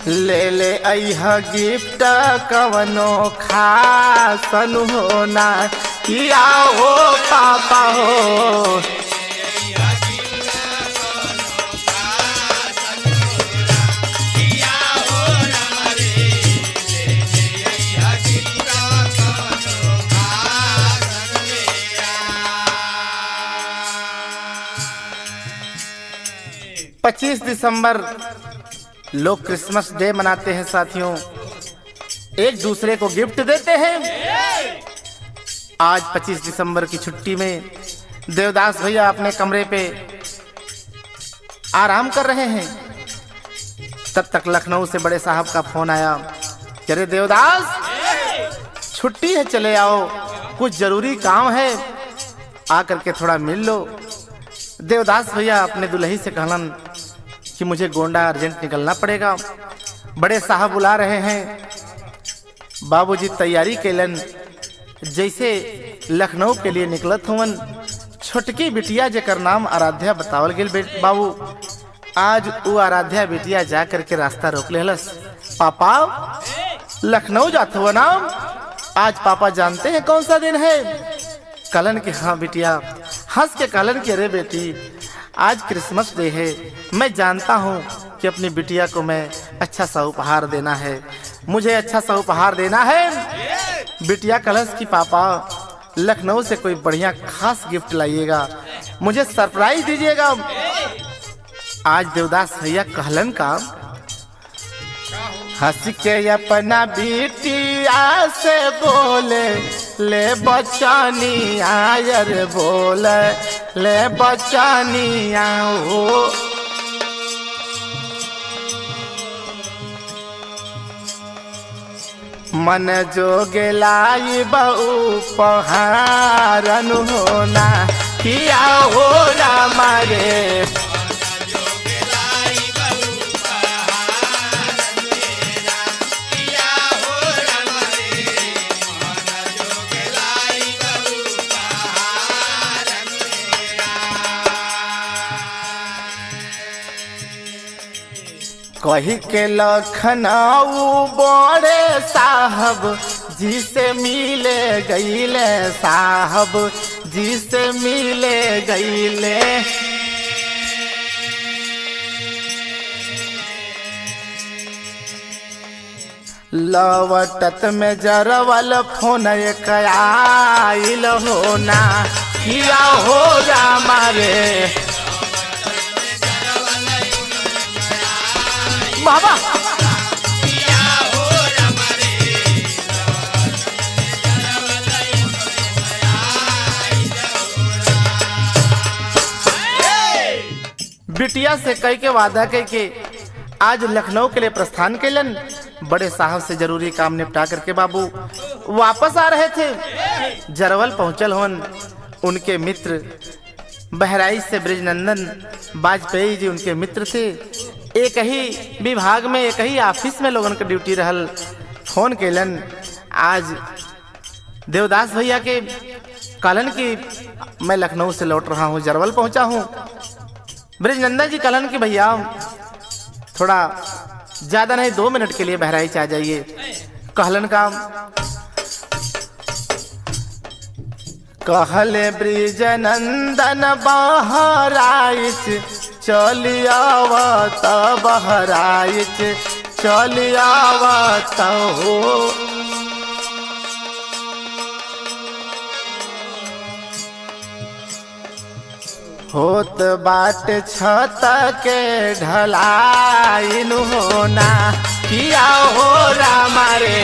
ले ले अइहा गिफ्ट कवनो खासन होना किया हो पापा हो। पच्चीस दिसंबर लोग क्रिसमस डे मनाते हैं साथियों, एक दूसरे को गिफ्ट देते हैं। आज 25 दिसंबर की छुट्टी में देवदास भैया अपने कमरे पे आराम कर रहे हैं। तब तक लखनऊ से बड़े साहब का फोन आया, अरे देवदास छुट्टी है, चले आओ, कुछ जरूरी काम है, आकर के थोड़ा मिल लो। देवदास भैया अपने दुल्ही से कहलन कि मुझे गोंडा अर्जेंट निकलना पड़ेगा, बड़े साहब बुला रहे हैं। बाबूजी तैयारी कैलन, जैसे लखनऊ के लिए निकलत हुवन छोटकी बिटिया जेकर नाम आराध्या बतावल गेल बाबू। आज वो आराध्या बिटिया जा करके रास्ता रोक लेलस। पापा लखनऊ जाते हो नाम? आज पापा जानते हैं कौन सा दिन है? कलन की हाँ बिटिया। हंस के कलन की अरे बेटी आज क्रिसमस डे है। मैं जानता हूँ कि अपनी बिटिया को मैं अच्छा सा उपहार देना है, मुझे अच्छा सा उपहार देना है। बिटिया कलश की पापा लखनऊ से कोई बढ़िया खास गिफ्ट लाइएगा, मुझे सरप्राइज दीजिएगा। आज देवदास भैया कहलन का हंस के अपना बिटिया से बोले ले बचानिया यार बोले ले बचानिया हो। मन जोगे लाई बहु पहारन होना किया हो मारे। कही के लखनऊ बड़े साहब जी से मिले गईले, साहब जी से मिले गईले। लवटत में जरवल फोन एक आइल होना किया हो मारे। बाबा बिटिया से कह के वादा कह के आज लखनऊ के लिए प्रस्थान कैलन। बड़े साहब से जरूरी काम निपटा करके बाबू वापस आ रहे थे। जरवल पहुंचल होन उनके मित्र बहराइच से ब्रिजनंदन वाजपेयी जी उनके मित्र थे। एक ही विभाग में एक ही ऑफिस में लोगों का ड्यूटी रहल। फोन कैलन आज देवदास भैया के कलन की मैं लखनऊ से लौट रहा हूँ, जरवल पहुंचा हूँ। ब्रिजनंदन जी कलन की भैया थोड़ा ज्यादा नहीं 2 मिनट के लिए बहराइच आ जाइए। कहलन का कहले ब्रिजनंदन बहराइच चलियावत बहराइच चलियावत हो। होत बाट छत के ढलाइन होना किया हो मारे।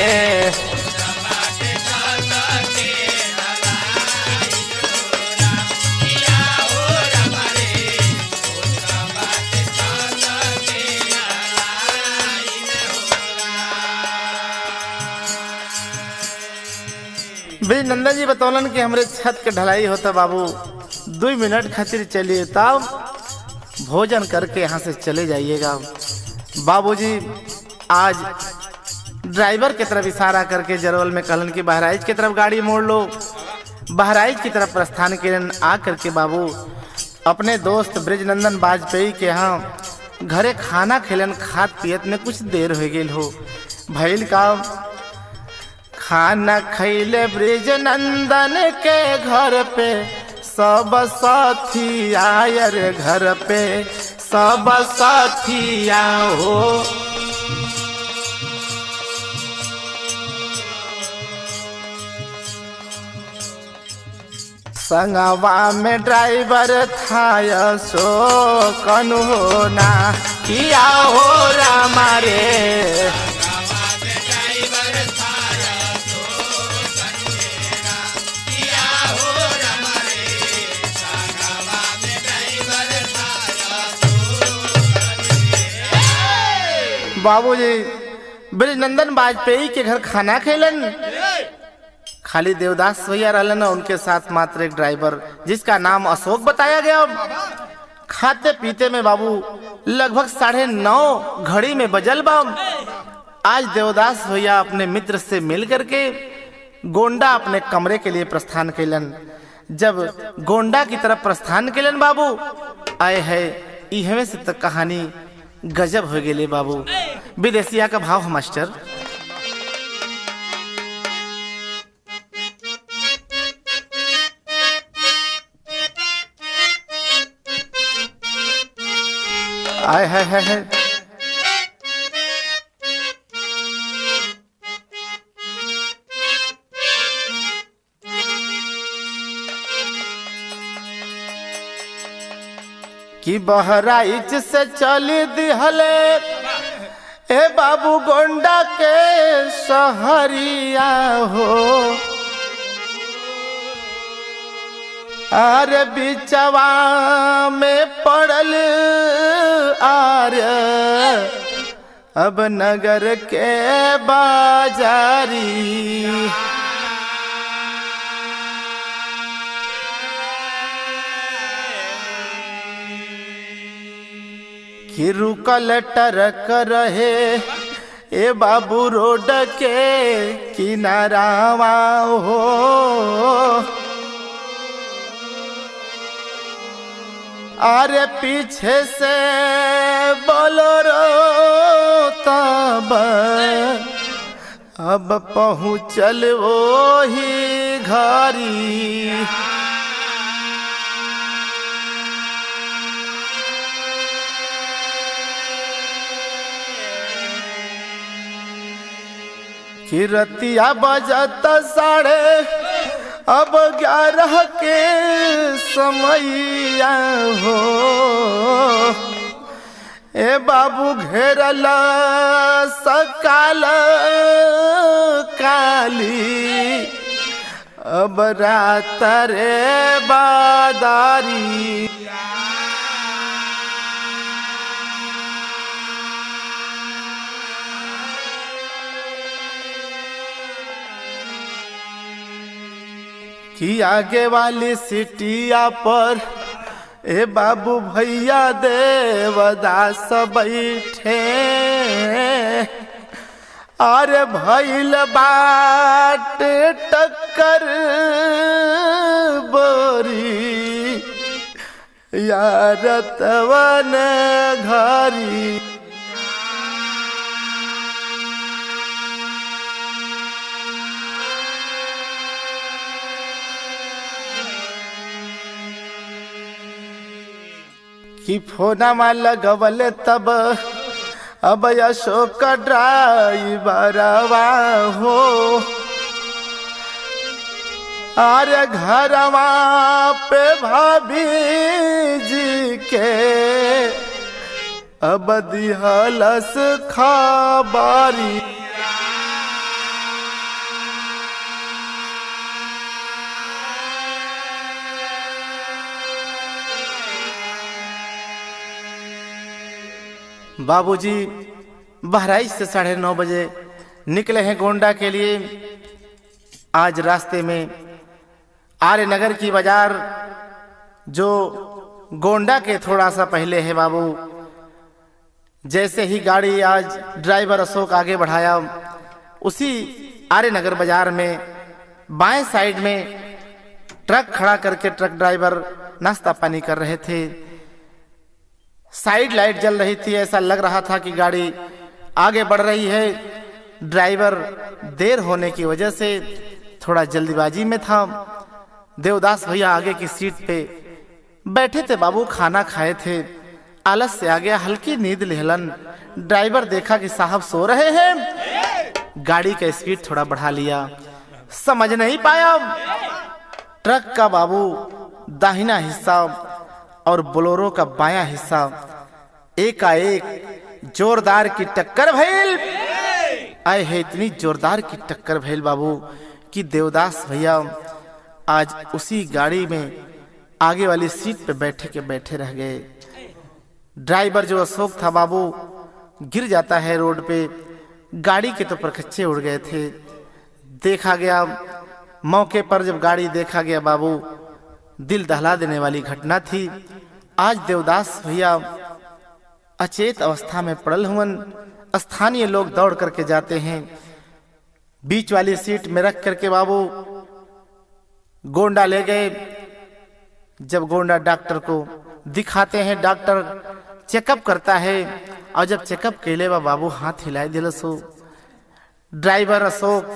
ब्रिजनंदन जी बतौलन कि हमरे छत के ढलाई होता बाबू, 2 मिनट खातिर चलिए तब भोजन करके यहाँ से चले जाइएगा। बाबूजी आज ड्राइवर की तरफ इशारा करके जरवल में कहलन कि बहराइच की तरफ गाड़ी मोड़ लो। बहराइच की तरफ प्रस्थान किरण आ करके बाबू अपने दोस्त ब्रिजनंदन वाजपेयी के यहाँ घरे खाना खेलन। खात पियत में कुछ देर हो गई हो भैल का खाना खैले ब्रिजनंदन के घर पे सब साथी आयर घर पे सब साथिया हो। संगवा में ड्राइवर था सो कन होना किया हो मारे। बाबूजी ब्रिजनंदन वाजपेयी के घर खाना खेलन। खाली देवदास भैया रहलन, उनके साथ मात्र एक ड्राइवर जिसका नाम अशोक बताया गया। खाते पीते में बाबू लगभग 9:30 घड़ी में बजल बा। आज देवदास भैया अपने मित्र से मिल करके गोंडा अपने कमरे के लिए प्रस्थान कैलन। जब गोंडा की तरफ प्रस्थान केलन बाबू आए है इहवे से तक कहानी गजब हो गेले बाबू। विदेशिया का भाव है मास्टर। आए है कि बहराइच से चली दिहले ए बाबू गोंडा के शहरिया हो। अरे बिचवा में पड़ल आर्य अब नगर के बाजारी। कि रुकल टरक रहे ए बाबू रोड के किनारावा हो। अरे पीछे से बोलोरो तब अब पहुँचल वो ही घरी। कि रतिया बजत 11:30 के समैया हो। ए बाबू घेरल सकाल काली अब रात रे बादारी। कि आगे वाली सिटिया पर ए बाबू भैया देवदास बैठे। अरे भइल बाट टक्कर बोरी यार तवन घरी। कि फोनमा लगवले तब अब अशोक ड्राइवरवा हो। अरे घरवा पे भाभी जी के अब दिहलस खबरी। बाबूजी बहराइच से 9:30 बजे निकले हैं गोंडा के लिए। आज रास्ते में आर्य नगर की बाजार जो गोंडा के थोड़ा सा पहले है बाबू। जैसे ही गाड़ी आज ड्राइवर अशोक आगे बढ़ाया, उसी आर्य नगर बाजार में बाएं साइड में ट्रक खड़ा करके ट्रक ड्राइवर नाश्ता पानी कर रहे थे। साइड लाइट जल रही थी, ऐसा लग रहा था कि गाड़ी आगे बढ़ रही है। ड्राइवर देर होने की वजह से थोड़ा जल्दीबाजी में था। देवदास भैया आगे की सीट पे बैठे थे बाबू, खाना खाए थे। आलस से आ गया, हल्की नींद लेहलन। ड्राइवर देखा कि साहब सो रहे हैं, गाड़ी का स्पीड थोड़ा बढ़ा लिया। समझ नहीं पाया ट्रक का बाबू दाहिना हिस्सा और बोलेरो का बायां हिस्सा एकाएक जोरदार की टक्कर भइल। आए है इतनी जोरदार की टक्कर भइल बाबू कि देवदास भैया आज उसी गाड़ी में आगे वाली सीट पे बैठे रह गए। ड्राइवर जो अशोक था बाबू गिर जाता है रोड पे। गाड़ी के तो परखच्चे उड़ गए थे। देखा गया मौके पर, जब गाड़ी देखा गया बाबू, दिल दहला देने वाली घटना थी। आज देवदास भैया अचेत अवस्था में पड़ल हुवन। स्थानीय लोग दौड़ करके जाते हैं, बीच वाली सीट में रख करके बाबू गोंडा ले गए। जब गोंडा डॉक्टर को दिखाते हैं, डॉक्टर चेकअप करता है और जब चेकअप केले बा बाबू हाथ हिलाई दिल सो। ड्राइवर अशोक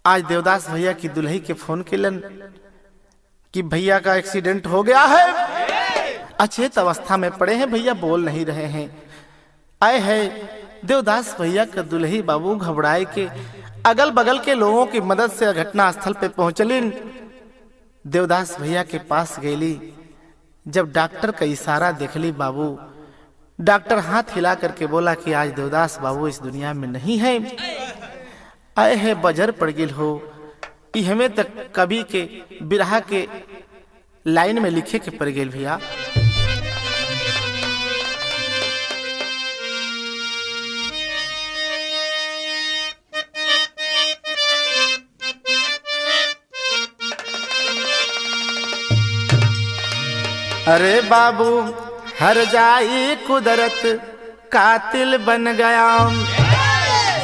आज देवदास भैया की दुल्ही के फोन केलन कि भैया का एक्सीडेंट हो गया है, अचेत अवस्था में पड़े हैं, भैया बोल नहीं रहे हैं। आए है देवदास भैया का दुल्ही बाबू घबराए के अगल बगल के लोगों की मदद से घटना स्थल पे पहुंचलिन। देवदास भैया के पास गईली, जब डॉक्टर का इशारा देखली बाबू, डॉक्टर हाथ हिला करके बोला कि आज देवदास बाबू इस दुनिया में नहीं है। आए है बजर पड़ गिल हो, हमें तक कवि के बिरहा के लाइन में लिखे के पड़ गेल भैया। अरे बाबू हर जाई कुदरत कातिल बन गया,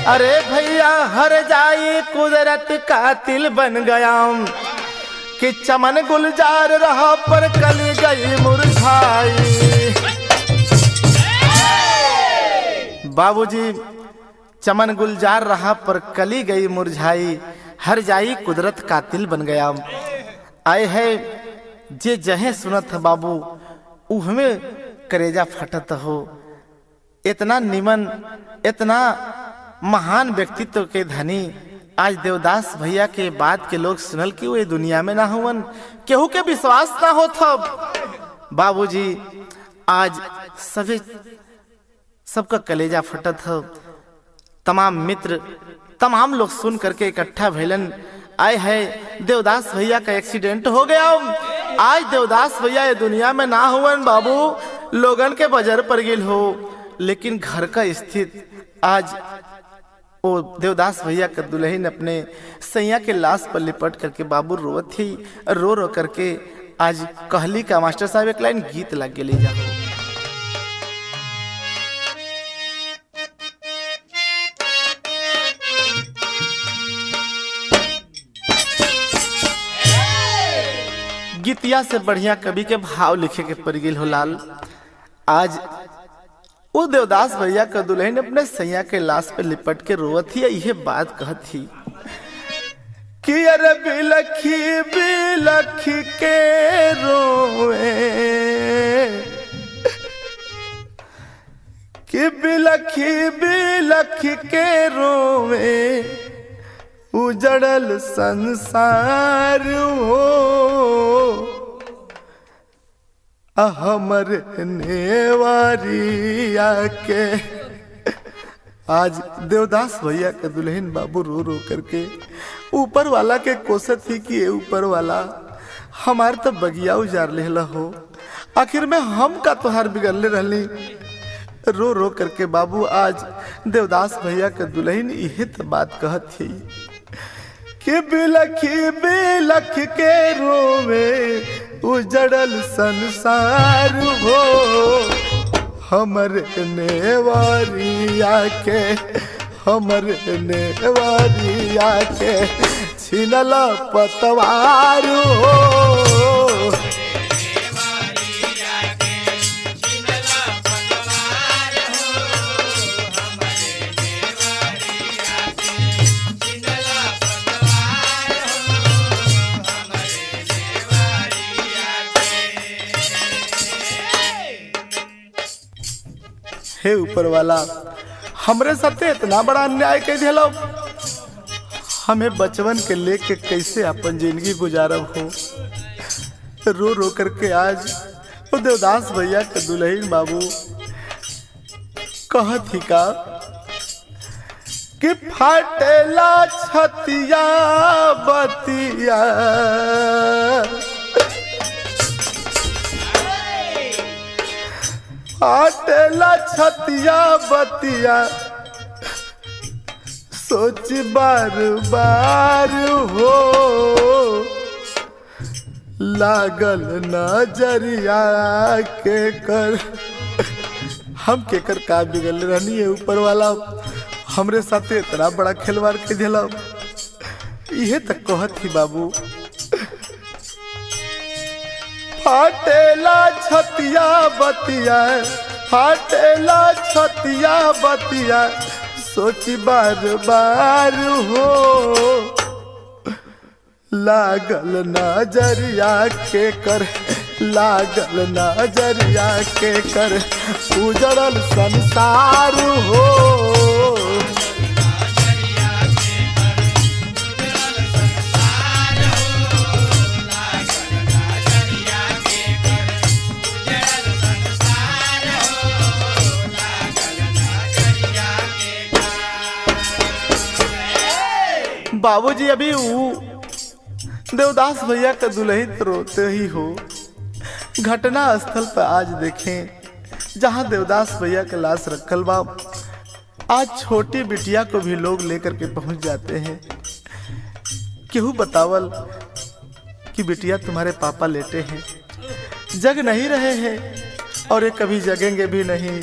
अरे भैया हर जाई कुदरत कातिल बन गया, कि चमन गुलजार रहा पर कली गई मुरझाई। बाबूजी चमन गुलजार रहा पर कली गई मुरझाई, हर जाई कुदरत कातिल बन गया। आए है जे जहे सुनत है बाबू उहमें करेजा फटत हो। इतना निमन, इतना महान व्यक्तित्व के धनी आज देवदास भैया के बाद के लोग सुनल कि वो दुनिया में ना हुवन, केहू के विश्वास ना हो था। बाबूजी आज सभी सबका कलेजा फटत हो। तमाम मित्र, तमाम लोग सुन करके इकट्ठा भैलन। आए है देवदास भैया का एक्सीडेंट हो गया, आज देवदास भैया ये दुनिया में ना हुवन बाबू, लोगन के बजर पर गिल हो। लेकिन घर का स्थिति आज वो देवदास भैया का दुल्हन अपने सैया के लाश पर लिपट करके बाबू रोवत थी, रो रो करके आज कहली का मास्टर साहब एक लाइन गीत लग के ले जाओ। गीतिया से बढ़िया कवि के भाव लिखे के पड़ गेल हो लाल। आज वो देवदास भैया का दुल्हन अपने सैया के लाश पे लिपट के रोवत थी, यह बात कहत थी कि अरे बिलखी बिलखी के रोए, कि बिलखी बिलखी के रोए, उजड़ल संसार हो, हमर नेवारिया के। आज देवदास भैया के दुल्हन बाबू रो रो करके ऊपर वाला के कोसत थी कि ऊपर वाला हमार तो बगिया उजार लेला हो, आखिर में हम का तोहार बिगड़ले रहली। रो रो करके बाबू आज देवदास भैया के दुल्हन यही तो बात कहत थी कि बिलखी बिलख के रोवे, उजड़ल संसार हो, हमर नेवारिया के, हमर नेवारिया के छिनल पतवार हो। हे ऊपर वाला, हमरे साथे इतना बड़ा अन्याय कर दिलो, हमें बचवन के लेके कैसे अपन जिंदगी गुजारब हो। रो रो करके आज वो देवदास भैया के दुल्हन बाबू कहत ही का कि फाटेला छतिया बतिया, फाटेला छतिया बतिया, सोच बार बार हो, लागल नजरिया के कर। हम के कर का बिगल रहनी है ऊपर वाला, हमरे साथे इतना बड़ा खिलवाड़ के दिला। यह तक कहत थी बाबू फाटेला छतिया बतिया, फाटेला छतिया बतिया, सोची बार बार हो, लागल नजरिया के कर, लागल नजरिया के कर, उजड़ल संसार हो। बाबूजी अभी देवदास भैया का दुल्ही तो रोते ही हो। घटना स्थल पर आज देखें जहां देवदास भैया का लाश रखल बा, आज छोटी बिटिया को भी लोग लेकर के पहुंच जाते हैं। केहू बतावल कि बिटिया तुम्हारे पापा लेटे हैं, जग नहीं रहे हैं और ये कभी जगेंगे भी नहीं।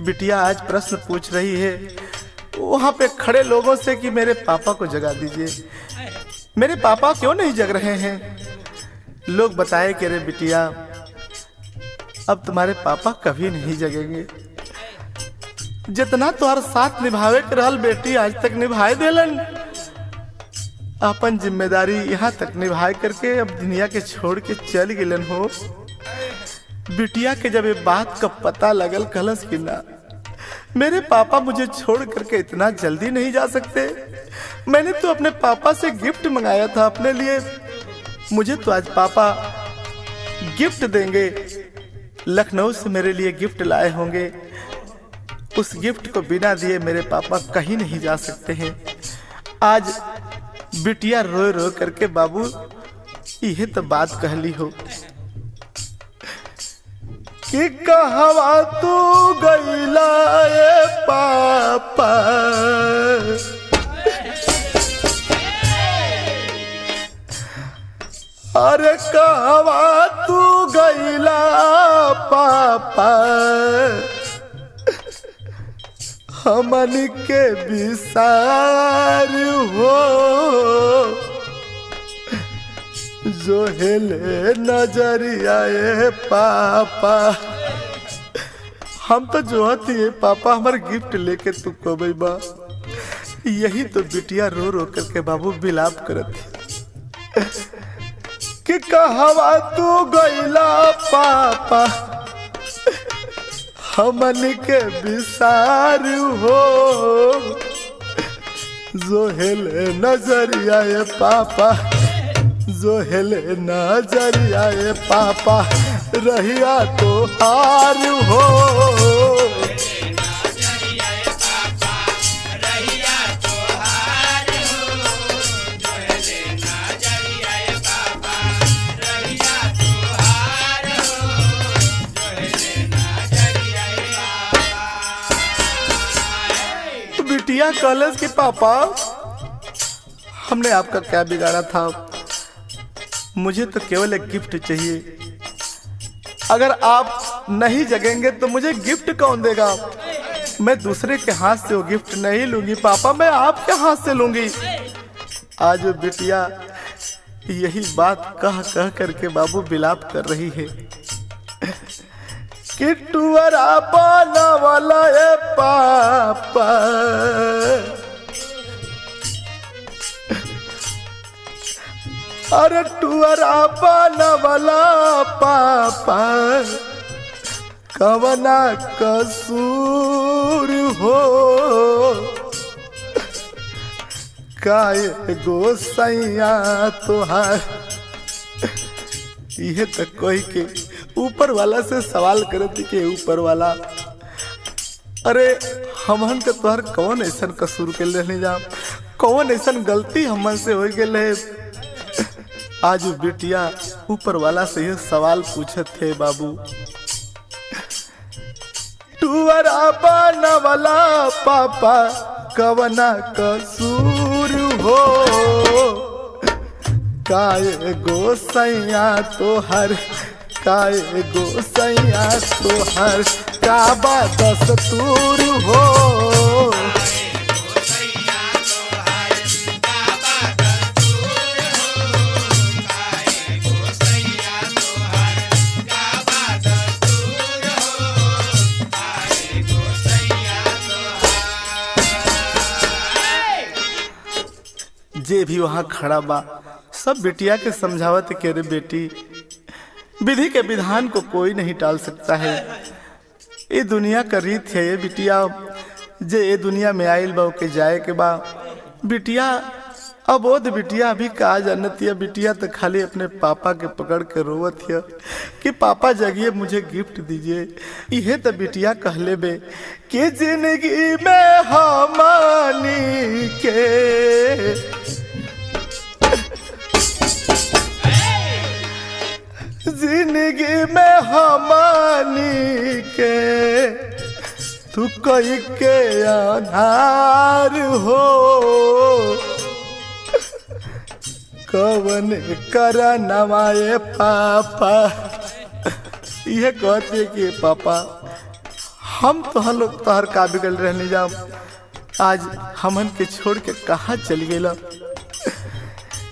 बिटिया आज प्रश्न पूछ रही है वहां पे खड़े लोगों से कि मेरे पापा को जगा दीजिए, मेरे पापा क्यों नहीं जग रहे हैं। लोग बताए कि रे बिटिया अब तुम्हारे पापा कभी नहीं जगेंगे, जितना तुम्हारा साथ निभावे के रहल बेटी आज तक निभाए देलन, अपन जिम्मेदारी यहाँ तक निभाए करके अब दुनिया के छोड़ के चल गिलन हो। बिटिया के जब ये बात का पता लगल कलस कि ना मेरे पापा मुझे छोड़ करके इतना जल्दी नहीं जा सकते, मैंने तो अपने पापा से गिफ्ट मंगाया था अपने लिए, मुझे तो आज पापा गिफ्ट देंगे, लखनऊ से मेरे लिए गिफ्ट लाए होंगे, उस गिफ्ट को बिना दिए मेरे पापा कहीं नहीं जा सकते हैं। आज बिटिया रो रो करके बाबू यह तो बात कहली हो कि कहवा तू गईला ए पापा, अरे कहवा तू गईला पापा, हमन के विसार हो, जो हिले नजरिया ए पापा। हम तो जो थी पापा हमारे गिफ्ट लेके तू को बा, यही तो बिटिया रो रो करके बाबू बिलाप करत कि कहवा तू गईला पापा, हमन के विसार हो, जो हिले नजरिया ए पापा, जो हिले नजरिया ए पापा, रहिया तो हार हो। बिटिया कॉलेज के पापा हमने आपका क्या बिगाड़ा था, मुझे तो केवल एक गिफ्ट चाहिए, अगर आप नहीं जगेंगे तो मुझे गिफ्ट कौन देगा, मैं दूसरे के हाथ से वो गिफ्ट नहीं लूंगी पापा, मैं आपके हाथ से लूंगी। आज वो बिटिया यही बात कह कह करके बाबू बिलाप कर रही है कि टुअरा पाना वाला है पापा, अरे टुअरा पाना वाला पापा, कवना कसूर हो, काए गोसैया तोहार। यह तो कोई के ऊपर वाला से सवाल करती के ऊपर वाला, अरे हमन के तोहर कौन ऐसा कसूर के ले जा, कौन ऐसा गलती हमन से हो गए। आज बिटिया ऊपर वाला से यह सवाल पूछत थे बाबू, टुअरा पाना वाला पापा, कवना कसूर हो, काए गोसैया तोहर, काए गोसैया तोहर, का बात दस्तूर हो। जे भी वहाँ खड़ा बा सब बिटिया के समझावत के रे बेटी, विधि के विधान को कोई नहीं टाल सकता है। ये दुनिया का रीत है ये बिटिया, जे ये दुनिया में आइल बा के जाए के बा। बिटिया अबोध बिटिया अभी कहा जानती है, बिटिया तो खाली अपने पापा के पकड़ के रोवत है कि पापा जगिए मुझे गिफ्ट दीजिए। यह तो बिटिया कहले बे कि जिंदगी में हमनी के जिंदगी में हमनी के तू कोई के अनार हो, कवन कर नवाए पापा। यह कहते कि पापा हम तो लोग तोहर का बिगड़ रहने जाम, आज हमन के छोड़ के कहाँ चल गेला।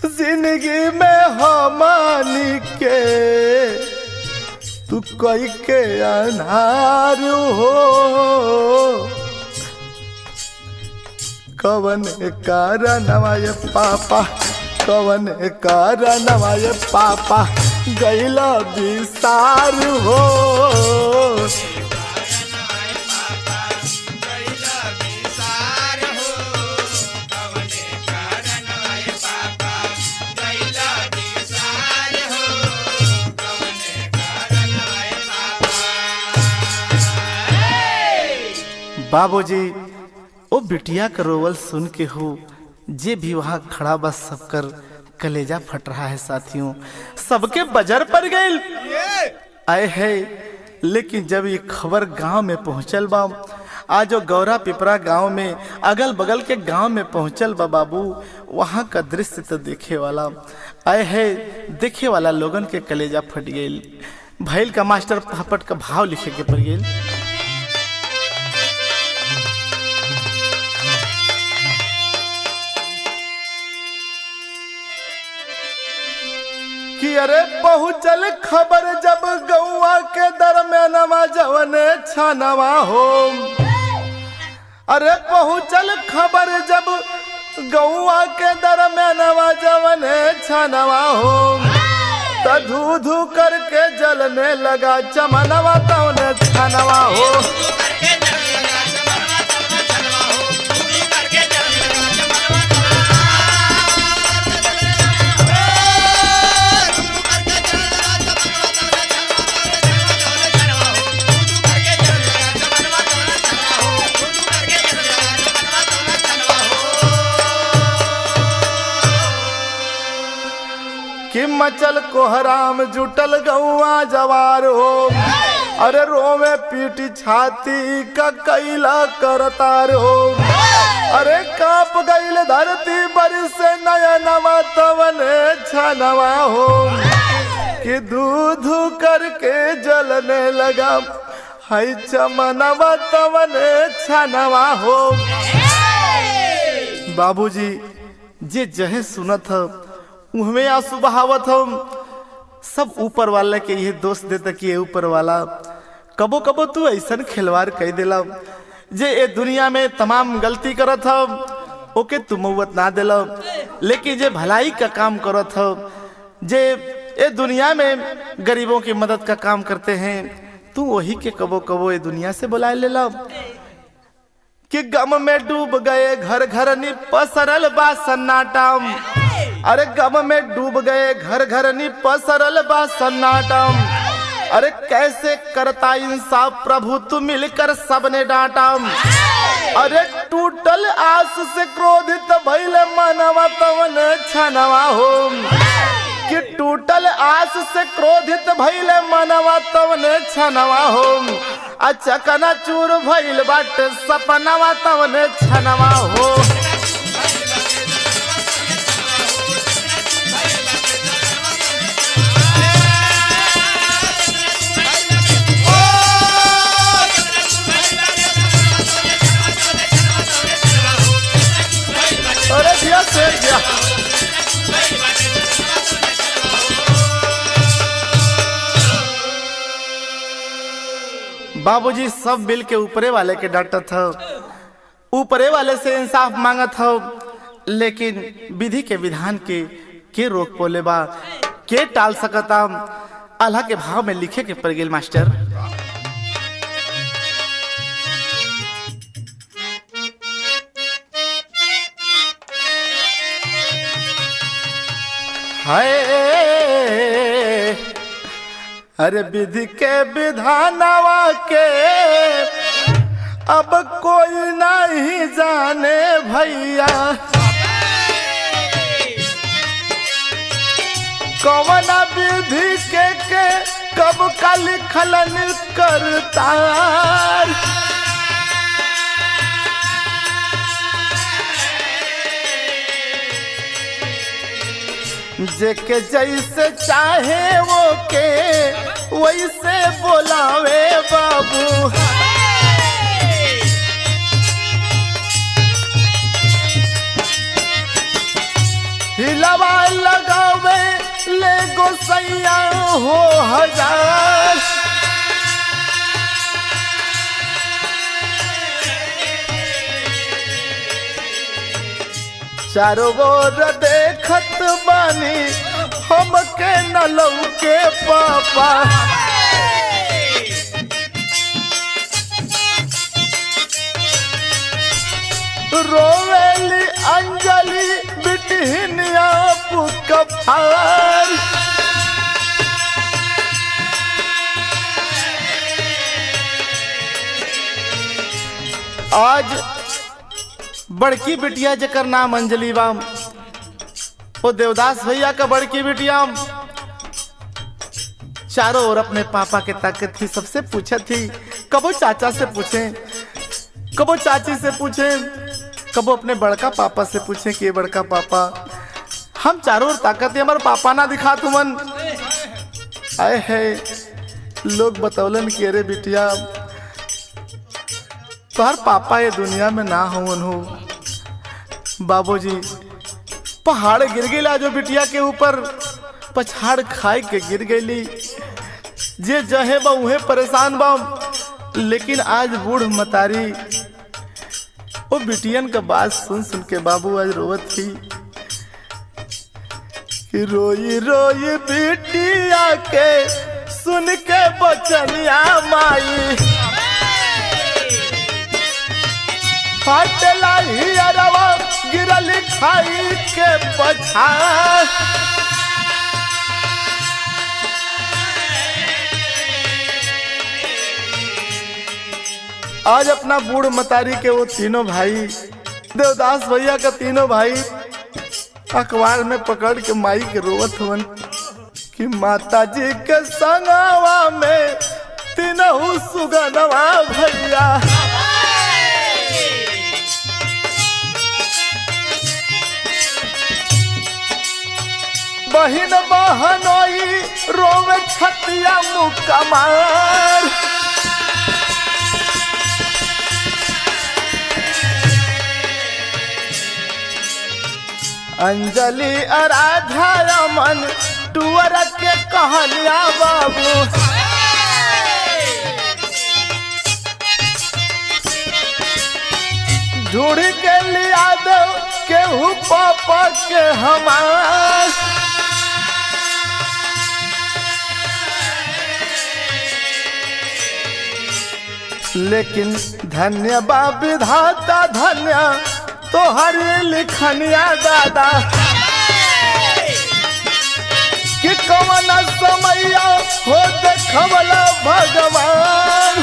जिंदगी में हमनी के तू कोई के अनार हो, कवन कारणवा ये पापा, कवन कारणवा ये पापा गैला विसार हो। बाबूजी ओ बिटिया का रोवल सुन के हो जे भी वहाँ खड़ा बस सबकर कलेजा फट रहा है साथियों, सबके बजर पर गए आए है। लेकिन जब ये खबर गांव में पहुंचल बा, आज वो गौरा पिपरा गांव में अगल बगल के गांव में पहुंचल बा बाबू, वहाँ का दृश्य तो देखे वाला आए है, देखे वाला लोगन के कलेजा फट गए। भैल का मास्टर पापट का भाव लिखे के पड़ गए कि अरे पहुँचल खबर जब गौआ के दरम्यानवा जवने छानवा हो। अरे पहुँचल खबर जब गौआ के दरम्यानवा जवने छानवा हो, तो धू धू करके जलने लगा चमनवा तवने छानवा हो। कि मचल कोहराम जुटल गौआ जवार हो, अरे रोवे पीटी छाती का कैला करतार हो। अरे काप गईल धरती बरिस नयनवा तवने छनवा हो, कि धू धू करके जलने लगा हाय चमनवा तवने छनवा हो। बाबूजी जे जहे सुनत उहमें आंसू बहावत हम, सब ऊपर वाले के ये दोस्त देता कि ये ऊपर वाला कबो कबो तू ऐसा खिलवाड़ कह दिला जे ए दुनिया में तमाम गलती करत हम ओके तू मौत ना दिला, लेकिन जे भलाई का काम करत हो, जे ए दुनिया में गरीबों की मदद का काम करते हैं, तू वही के कबो कबो ए दुनिया से बुलाए ले ला। कि गम में डूब गए घर घर नि पसरल बा सन्नाटम, अरे गम में डूब गए घर घर नि पसरल बा सन्नाटम। अरे कैसे करता इंसाफ प्रभु तू मिलकर सबने डांटम। अरे टूटल आस से क्रोधित भइल मनवा तवने छनवा हो, कि टूटल आस से क्रोधित भइल मनवा तवने छनवा हो। अच्छा कना चूर भइल बाट सपनवा तवने छनवा हो। अरे दिया से दिया बाबूजी सब मिल के ऊपरे वाले के डांटत हो, ऊपरे वाले से इंसाफ मांगत हो। लेकिन विधि के विधान के रोक पोले बा, के टाल सकता। आल्हा के भाव में लिखे के पड़ गेल मास्टर। हाय अरे विधि के विधानवा के अब कोई नहीं जाने भैया, कौन विधि के कब का लिखलन करता। जेके जैसे चाहे वो के वैसे बोलावे बाबू। हिलवा लगावे ले गोसैया हो हजार। चारों ओर देखत बानी हमके न लौके पापा। रोवेली अंजलि बिटिहनिया पुकफार। आज बड़की बिटिया जकर नाम अंजलि बा, वो देवदास भैया का बड़की बिटिया चारों ओर अपने पापा के ताकत थी। सबसे पूछा थी, कबो चाचा से पूछे, कबो चाची से पूछे, कबो अपने बड़का पापा से पूछे कि बड़का पापा हम चारों ओर ताकत है, हमारे पापा ना दिखा तुमन। आए है लोग बतौलन कि अरे बिटिया तोहर पापा ये दुनिया में ना होवन हो। बाबूजी पहाड़ गिर गई जो बिटिया के ऊपर, पछाड़ खाए के गिर गई। जे जहे बा उहे परेशान बा। लेकिन आज बूढ़ मतारी वो बिटियन का बात सुन सुन के बाबू आज रोवत थी कि रोई रोई बिटिया के सुन के बचनिया माई। फाटला ही अरवा गिरल खाई के पछाड़। आज अपना बूढ़ मतारी के वो तीनों भाई, देवदास भैया का तीनों भाई अखबार में पकड़ के माई के रोवत हवन कि माता जी के संगवा में तीनों सुगनवा भैया। बहिन बहनोई रोवे छतिया मुक्का मार। अंजलि आराधा रमन टुअर के कहलिया बाबू। ढूंढ के लिया दो केहू पापा के हमार। लेकिन धन्य बा विधाता धन्य तोहरी लिखनिया दादा कि कवन समैया हो देखवला भगवान।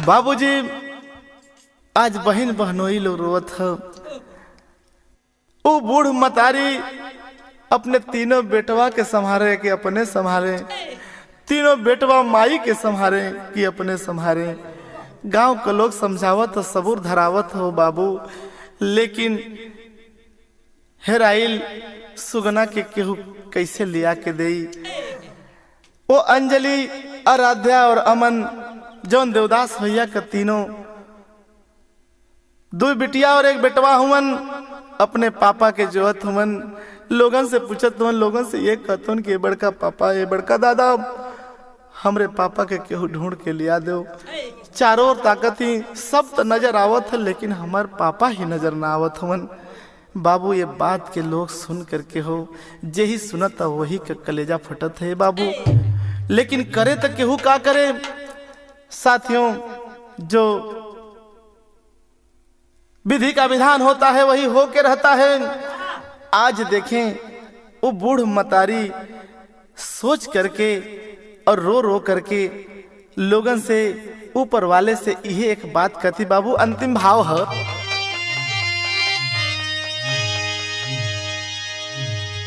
बाबूजी आज बहन बहनोई लोग रोवत है। वो बूढ़ मतारी अपने तीनों बेटवा के संभारे कि अपने संभारे, तीनों बेटवा माई के संभारे कि अपने संभारे। गांव के लोग समझावत सबूर धरावत हो बाबू, लेकिन हेराइल सुगना के केहू कैसे लिया के देई। वो अंजलि आराध्या और अमन जौन देवदास भैया का तीनों, दो बिटिया और एक बेटवा हुमन, अपने पापा के जोहत हुमन। लोगन से पूछत हुमन, लोगन से ये कहतन कि बड़का पापा ये बड़का दादा हमरे पापा के केहू ढूंढ के लिया दो। चारों ओर ताकत ही सब तो नजर आवत है, लेकिन हमार पापा ही नजर ना आवत हवन। बाबू ये बात के लोग सुन करके हो जेही सुनत वही का कलेजा फटत है बाबू, लेकिन करे तो केहू का करे। साथियों, जो विधि का विधान होता है वही होके रहता है। आज देखें वो बूढ़ मतारी सोच करके और रो रो करके लोगन से, ऊपर वाले से यही एक बात कहती। बाबू अंतिम भाव है,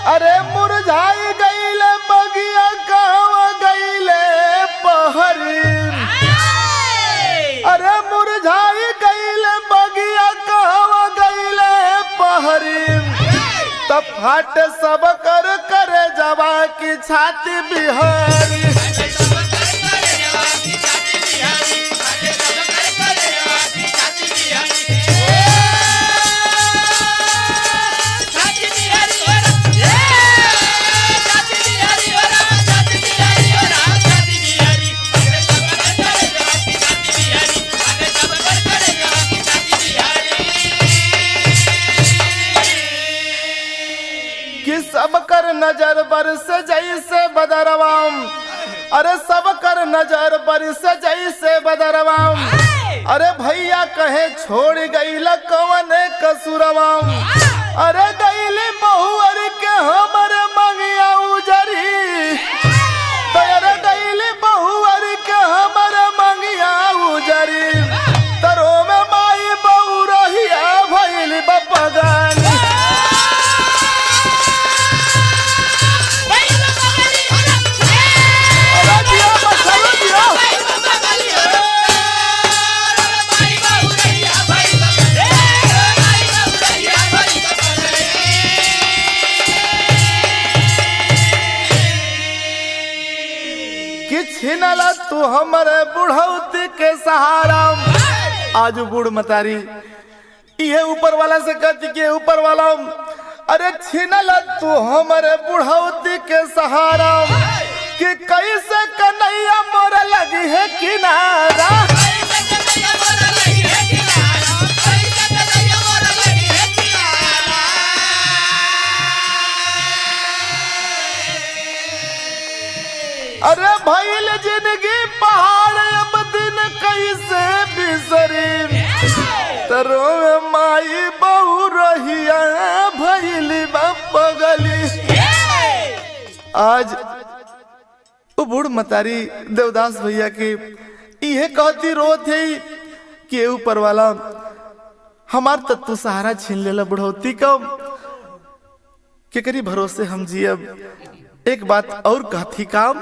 अरे मुरझाई गईले बगिया कहवा गईले पहरी, अरे मुरझाई गईले बगिया कहवा गईले पहरी, तब फाट सब कर करे जवा की छाती बिहारी। सब कर नजर बरस जैसे बदरवाम, अरे सब कर नजर बरस जैसे बदरवाम, अरे भैया कहे छोड़ गईल कवन कसुरवाम, अरे गईली बहुअर के हमरे मंगिया उजरी, तो अरे गईली बहुअर के हमरे मंगिया उजरी, तरो में माई बहु रहिया भइल बपगानी। छिनला तू हमारे बुढ़ौती के सहारा। आज बूढ़ मतारी ये ऊपर वाला से कहती के ऊपर वाला, अरे छिनला तू हमारे बुढ़ौती के सहारा, कि कैसे कन्हैया मोर लगी है किनारा। अरे भइल जिंदगी पहाड़ अब दिन कैसे बिसरी, तरो माई बहु रहिया भइल बगली। आज वो बूढ़ मतारी देवदास भैया के इहे कहती रोत है कि ऊपर वाला हमार तत्व सहारा छीन लेला बुढ़ौती का, के करी भरोसे हम जियब। एक बात और कहती काम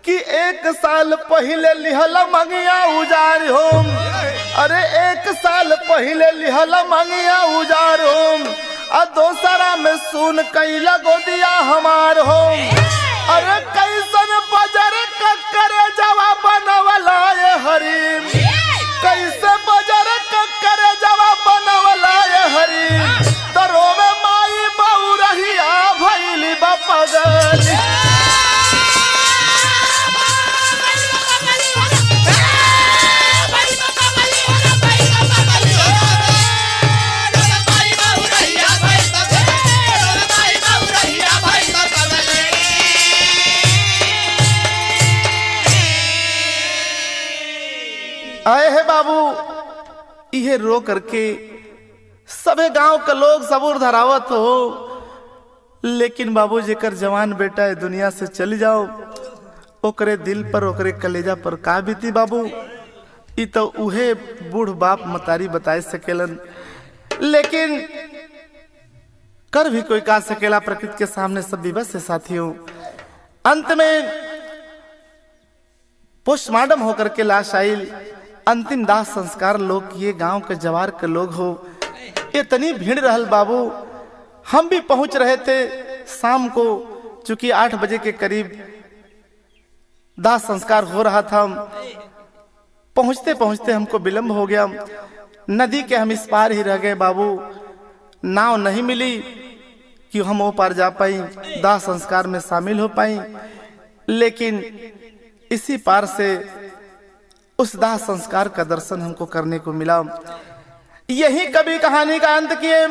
कि 1 साल पहले लिहला मंगिया उजार होम, अरे 1 साल पहले लिहला मंगिया उजार होम, आ दोसरा में सुन कैला गोदिया हमार होम, अरे कैसन बजर कक्कर जवा बनवला ये हरीम, कैसे बजर कक्कर जवा बनवला ये हरीम, तरो में माई बहु रहिया भइली बपगली। आए है बाबू इहे रो करके सबे गांव के लोग सबूर धरावत हो, लेकिन बाबू जेकर जवान बेटा है दुनिया से चली जाओ, ओकरे दिल पर ओकरे कलेजा पर का बीती बाबू। ई तो उहे बूढ़ बाप मतारी बताए सकेलन, लेकिन कर भी कोई का सकेला, प्रकृति के सामने सब विवश है साथियों। अंत में पोस्टमार्टम होकर के लाश आई, अंतिम दाह संस्कार लोग किए, गांव के जवार के लोग हो, इतनी भीड़ रहल बाबू। हम भी पहुंच रहे थे शाम को, चूंकि 8 बजे के करीब दाह संस्कार हो रहा था। पहुंचते पहुंचते हमको विलंब हो गया, नदी के हम इस पार ही रह गए बाबू। नाव नहीं मिली कि हम वो पार जा पाई, दाह संस्कार में शामिल हो पाई। लेकिन इसी पार से उस दाह संस्कार का दर्शन हमको करने को मिला। यही कभी कहानी का अंत किए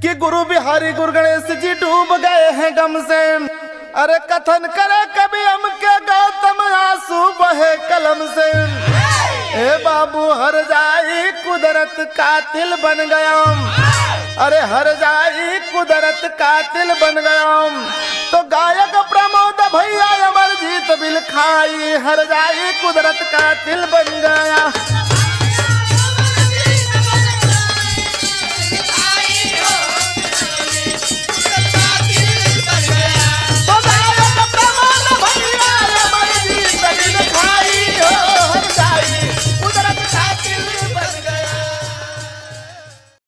कि गुरु बिहारी गुरु गणेश जी डूब गए हैं गम से। अरे कथन करे कभी हम के गौतम आंसू बहे कलम से। ए बाबू हर जाई कुदरत कातिल बन गया। अरे हर जाई कुदरत कातिल बन गया। तो गायक प्रमोद भैया अमरजीत बिल खाई हर जाई कुदरत कातिल बन गया।